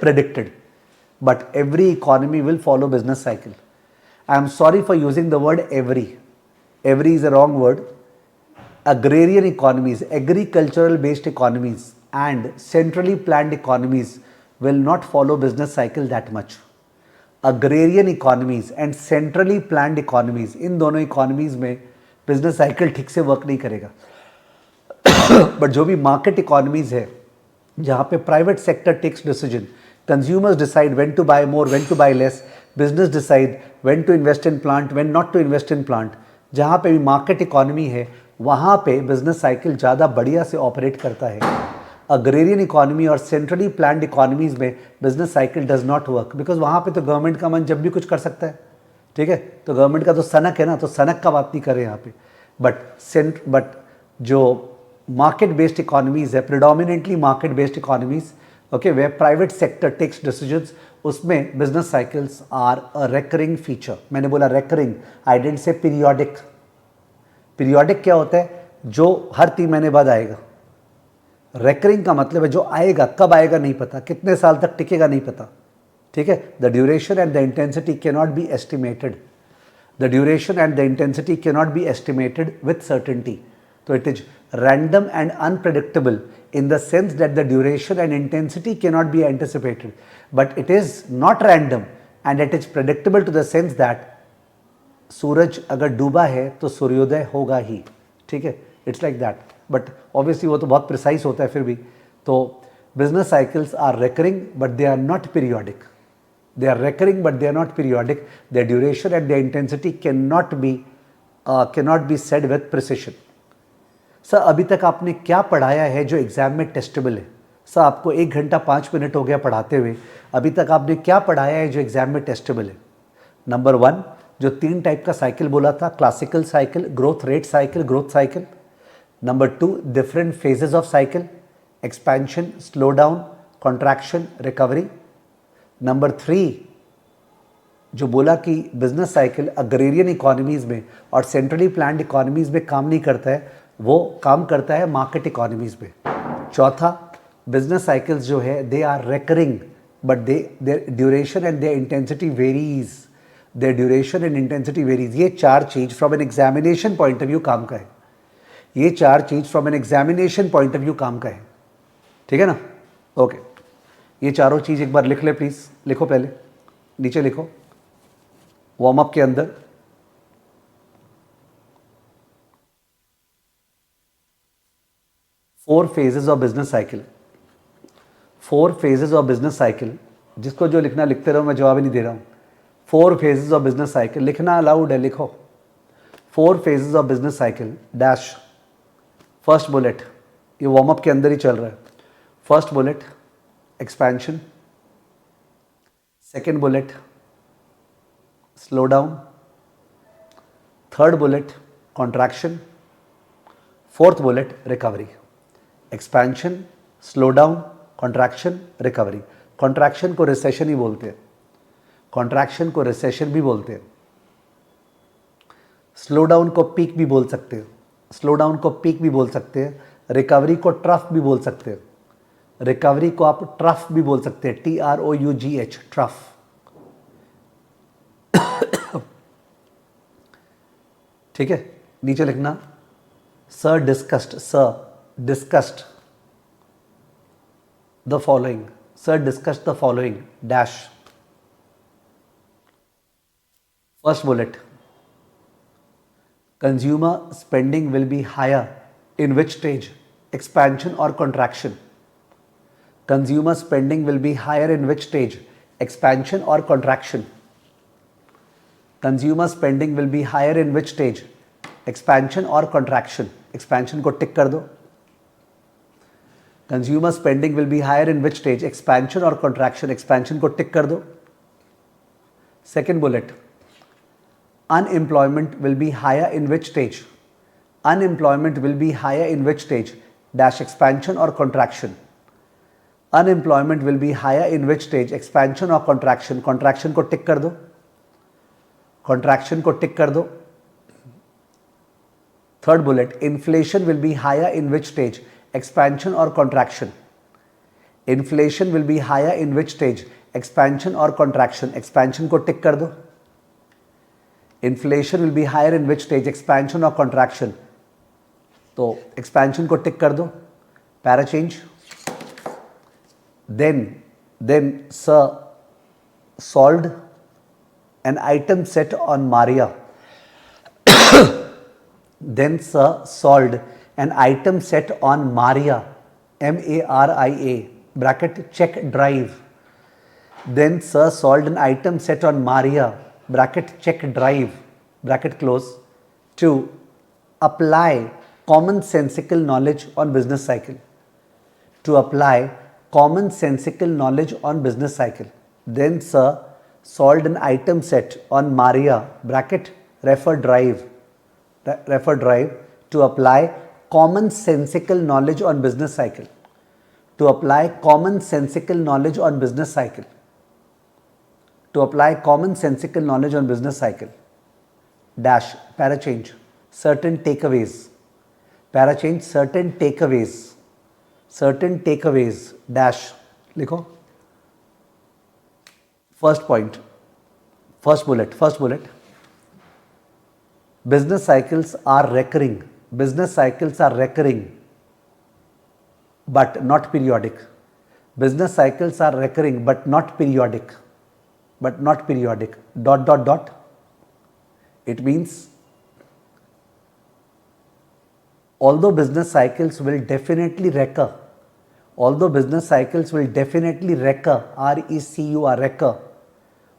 predicted, but every economy will follow business cycle. I am sorry for using the word every. Every is a wrong word. Agrarian economies, agricultural based economies and centrally planned economies will not follow business cycle that much. Agrarian economies and centrally planned economies, इन दोनों economies में business cycle ठीक से work नहीं करेगा। but जो भी market economies है, जहाँ पे private sector takes decision, consumers decide when to buy more, when to buy less, business decide when to invest in plant, when not to invest in plant, जहाँ पे भी market economy है वहाँ पे business cycle ज़्यादा बढ़िया से operate करता है। अग्रेरियन इकोनॉमी और सेंट्रली प्लान्ड इकोनॉमीज़ में business cycle does not work, because वहाँ पे तो गवर्नमेंट का मन जब भी कुछ कर सकता है, ठीक है। तो गवर्नमेंट का तो सनक है ना, तो सनक का बात नहीं कर रहे यहाँ पे। बट जो मार्केट बेस्ड इकोनॉमीज़ है, predominantly market based economies, okay, वे प्राइवेट सेक्टर टेक्स डिसीजंस, उसमें business cycles are a recurring feature. मैंने बोला recurring, I didn't say periodic. Periodic क्या होता है? जो हर 3 महीने बाद आएगा। रेकरिंग का मतलब है जो आएगा, कब आएगा नहीं पता, कितने साल तक टिकेगा नहीं पता, ठीक है। The duration and the intensity can not be estimated, the duration and the intensity can not be estimated with certainty. तो it is random and unpredictable in the sense that the duration and intensity cannot be anticipated, but it is not random and it is predictable to the sense that सूरज अगर डूबा है तो सूर्योदय होगा ही, ठीक है। It's like that, but obviously वो तो बहुत प्रिसाइज होता है फिर भी। तो business cycles are recurring but they are not periodic, they are recurring but they are not periodic. Their duration and their intensity can not be said with precision. Sir अभी तक आपने क्या पढ़ाया है जो एग्जाम में टेस्टेबल है? Sir आपको 1 घंटा 5 मिनट हो गया पढ़ाते हुए, अभी तक आपने क्या पढ़ाया है जो एग्जाम में टेस्टेबल है? नंबर 1, जो 3 टाइप का साइकिल बोला था, classical cycle, growth rate cycle, growth cycle. Number 2, different phases of cycle, expansion, slow down, contraction, recovery. Number 3, जो बोला कि बिजनेस साइकिल अग्रेरियन इकोनॉमीज में और सेंट्रली प्लान्ड इकोनॉमीज में काम नहीं करता है, वो काम करता है मार्केट इकोनॉमीज में। चौथा, बिजनेस साइकिल्स जो है they are recurring but their duration and their intensity varies, their duration and intensity varies. ये 4 चीज from an examination point of view काम का है, ये 4 चीज from an examination point of view काम का है, ठीक है ना? ओके, ये चारों चीज एक बार लिख ले प्लीज, लिखो, पहले नीचे लिखो वार्म अप के अंदर। Four phases of business cycle, 4 phases of business cycle. जिसको जो लिखना लिखते रहो, मैं जवाब ही नहीं दे रहा हूं। 4 फेजेस ऑफ बिजनेस साइकिल लिखना अलाउड है, लिखो 4 phases of business cycle dash. First bullet, ये वार्म अप के अंदर ही चल रहा है। First bullet expansion, second bullet slow down, third bullet contraction, fourth bullet recovery. Expansion, slow down, contraction, recovery. Contraction को रिसेशन ही बोलते हैं, कॉन्ट्रैक्शन को रिसेशन भी बोलते हैं। स्लो डाउन को पीक भी बोल सकते हैं, स्लो डाउन को पीक भी बोल सकते हैं। रिकवरी को ट्रफ भी बोल सकते हैं, रिकवरी को आप ट्रफ भी बोल सकते हैं, TROUGH, ट्रफ। ठीक है, नीचे लिखना sir discussed the following, sir discussed the following dash. First bullet, consumer spending will be higher in which stage? Expansion or contraction? Consumer spending will be higher in which stage? Expansion or contraction? Consumer spending will be higher in which stage? Expansion or contraction? Expansion को टिक कर दो. Consumer spending will be higher in which stage? Expansion or contraction? Expansion को टिक कर दो. Second bullet, unemployment will be higher in which stage? Unemployment will be higher in which stage? Dash expansion or contraction? Unemployment will be higher in which stage? Expansion or contraction? Contraction को टिक कर दो. Contraction को टिक कर दो. Third bullet, inflation will be higher in which stage? Expansion or contraction? Inflation will be higher in which stage? Expansion or contraction? Expansion को टिक कर दो. Inflation will be higher in which stage? Expansion or contraction? तो expansion को टिक कर दो. Para change. Then sir solved an item set on Maria. Then sir solved an item set on Maria, Maria, bracket check drive. Then sir solved an item set on Maria, bracket check drive, bracket close, to apply commonsensical knowledge on business cycle. To apply commonsensical knowledge on business cycle. Then sir solved an item set on Maria, bracket refer drive, to apply commonsensical knowledge on business cycle. To apply commonsensical knowledge on business cycle. To apply commonsensical knowledge on business cycle. Dash, para change, certain takeaways. Para change, certain takeaways. Certain takeaways, dash, लिखो. First point, first bullet. Business cycles are recurring. Business cycles are recurring, but not periodic. Business cycles are recurring, but not periodic. But not periodic. ... It means although business cycles will definitely recur, although business cycles will definitely recur, recur,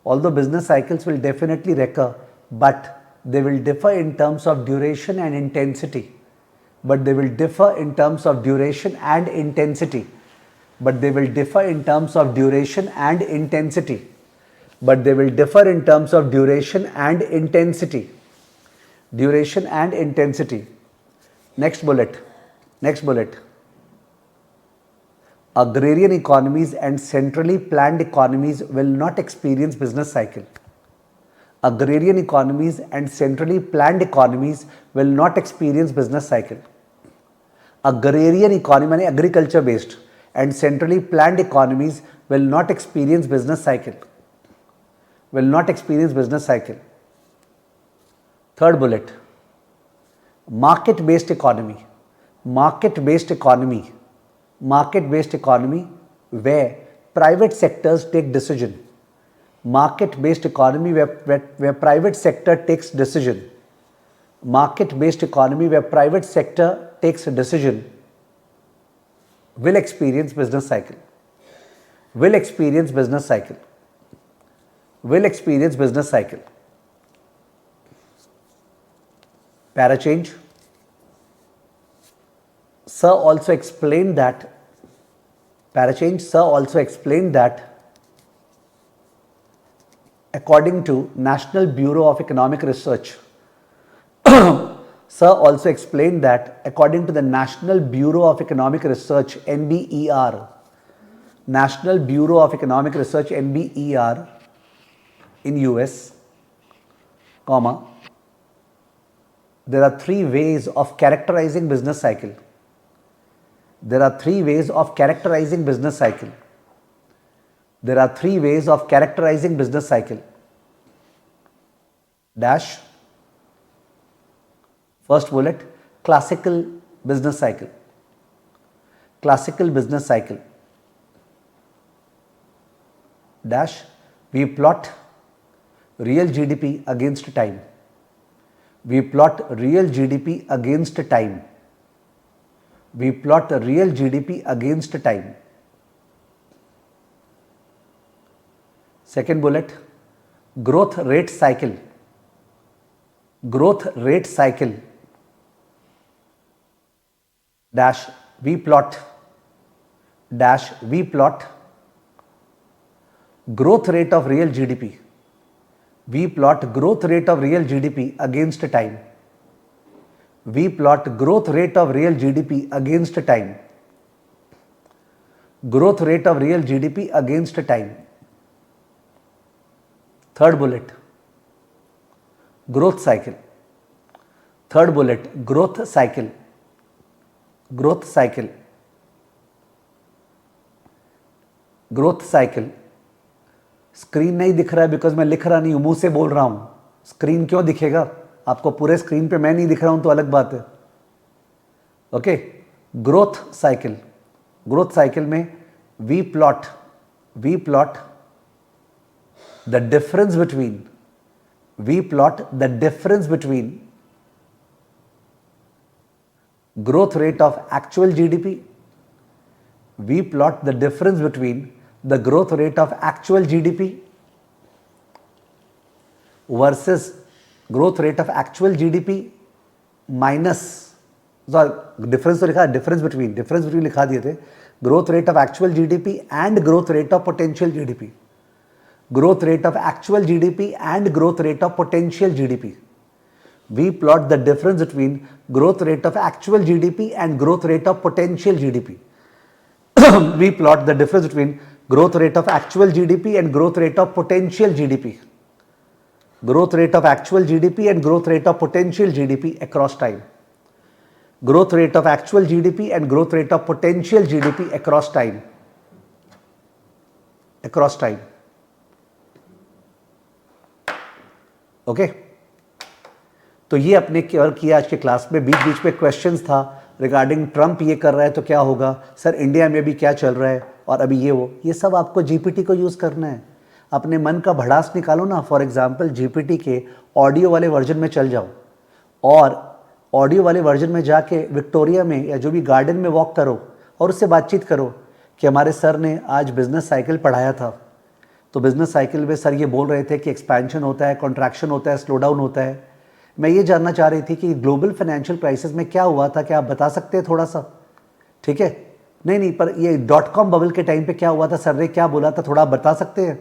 although business cycles will definitely recur, but they will differ in terms of duration and intensity. But they will differ in terms of duration and intensity. But they will differ in terms of duration and intensity. But they will differ in terms of duration and intensity. Duration and intensity. Next bullet. Agrarian economies and centrally planned economies will not experience business cycle. Agrarian economies and centrally planned economies will not experience business cycle. Agrarian economy means agriculture based, and centrally planned economies will not experience business cycle. Will not experience business cycle. Third bullet, market based economy. Market based economy where private sectors take decision. Market based economy where private sector takes decision. Market based economy where private sector takes a decision will experience business cycle. Will experience business cycle. Will experience business cycle. Para change. Sir also explained that. Para change. Sir also explained that according to National Bureau of Economic Research. Sir also explained that according to the National Bureau of Economic Research, NBER, National Bureau of Economic Research, NBER, in US, there are three ways of characterizing business cycle. There are three ways of characterizing business cycle. There are three ways of characterizing business cycle. Dash. First bullet, classical business cycle. Classical business cycle. Dash, we plot real GDP against time. We plot real GDP against time. We plot real GDP against time. Second bullet, growth rate cycle. Growth rate cycle. Dash, we plot. Dash, we plot growth rate of real GDP. We plot growth rate of real GDP against time. We plot growth rate of real GDP against time. Growth rate of real GDP against time. Third bullet, growth cycle. Third bullet, growth cycle. Growth cycle. Growth cycle. Screen नहीं दिख रहा है because मैं लिख रहा नहीं हूं, मुंह से बोल रहा हूं. स्क्रीन क्यों दिखेगा आपको? पूरे स्क्रीन पे मैं नहीं दिख रहा हूं तो अलग बात है. Okay, growth cycle. Growth cycle में we plot the difference between growth rate of actual GDP. We plot the difference between the growth rate of actual GDP versus growth rate of actual GDP minus, difference तो लिखा, difference between लिखा दिए थे, growth rate of actual GDP and growth rate of potential GDP. Growth rate of actual GDP and growth rate of potential GDP. We plot the difference between growth rate of actual GDP and growth rate of potential GDP. We plot the difference between growth rate of actual GDP and growth rate of potential GDP. Growth rate of actual GDP and growth rate of potential GDP across time. Growth rate of actual GDP and growth rate of potential GDP across time. Across time. Okay? तो ये अपने cover किया आज के class में. बीच बीच में questions था regarding Trump ये कर रहा है तो क्या होगा, सर इंडिया में भी क्या चल रहा है, और अभी ये सब आपको जीपीटी को यूज़ करना है. अपने मन का भड़ास निकालो ना. फॉर एग्जांपल जीपीटी के ऑडियो वाले वर्जन में चल जाओ और ऑडियो वाले वर्जन में जाके विक्टोरिया में या जो भी गार्डन में वॉक करो और उससे बातचीत करो कि हमारे सर ने आज बिजनेस साइकिल पढ़ाया था, तो बिजनेस साइकिल में सर ये बोल रहे थे कि एक्सपेंशन होता है, कॉन्ट्रैक्शन होता है, स्लो डाउन होता है. मैं ये जानना चाह रही थी कि ग्लोबल फाइनेंशियल क्राइसिस में क्या हुआ था, क्या आप बता सकते हैं थोड़ा सा? ठीक है, नहीं पर ये .com बबल के टाइम पे क्या हुआ था, सर ने क्या बोला था, थोड़ा आप बता सकते हैं?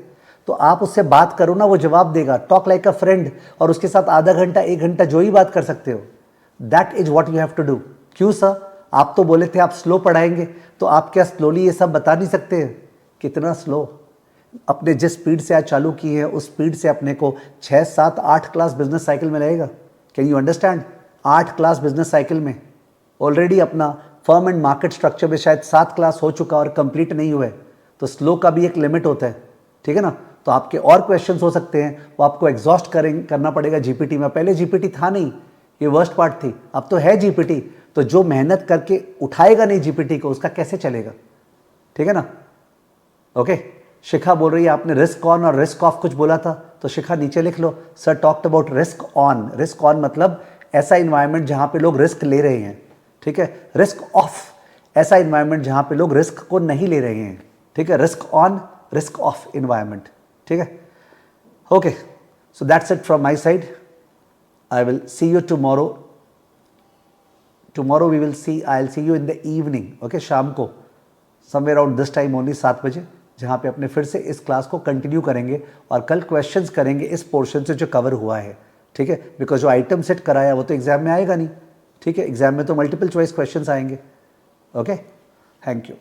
तो आप उससे बात करो ना, वो जवाब देगा. टॉक लाइक अ फ्रेंड, और उसके साथ आधा घंटा 1 घंटा जो ही बात कर सकते हो. That is what you have to do. क्यों सर? आप तो बोले थे आप स्लो पढ़ाएंगे, तो आप क्या स्लोली ये सब बता नहीं सकते हैं? कितना स्लो? अपने जिस स्पीड से आज चालू की है उस स्पीड से अपने को 6, 7, 8 क्लास बिजनेस साइकिल में लगेगा. Can you understand? 8 class business cycle में ऑलरेडी अपना फर्म एंड मार्केट स्ट्रक्चर में शायद 7 क्लास हो चुका और कंप्लीट नहीं हुआ है. तो स्लो का भी एक लिमिट होता है. ठीक है ना? तो आपके और क्वेश्चंस हो सकते हैं, वो आपको एग्जॉस्ट करना पड़ेगा जीपीटी में. पहले जीपीटी था नहीं, ये वर्स्ट पार्ट थी. अब तो है जीपीटी, तो जो मेहनत करके उठाएगा नहीं जीपीटी को उसका कैसे चलेगा? ठीक है ना? ओके. शिखा बोल रही है आपने रिस्क ऑन और रिस्क ऑफ कुछ बोला था, तो शिखा नीचे लिख लो, sir talked about risk on. Risk on मतलब ऐसा इन्वायरमेंट जहां पे लोग रिस्क ले रहे हैं. ठीक है. रिस्क ऑफ ऐसा इन्वायरमेंट जहां पे लोग रिस्क को नहीं ले रहे हैं. ठीक है. Risk on, risk of environment. ठीक है. Okay, so that's it from my side. I will see you tomorrow. Tomorrow we will see, I'll see you in the evening. Okay, शाम को somewhere around this time only 7 बजे, जहाँ पे अपने फिर से इस क्लास को कंटिन्यू करेंगे और कल क्वेश्चंस करेंगे इस पोर्शन से जो कवर हुआ है. ठीक है. बिकॉज जो आइटम सेट कराया वो तो एग्जाम में आएगा नहीं. ठीक है. एग्जाम में तो मल्टीपल चॉइस क्वेश्चंस आएंगे. Okay, thank you.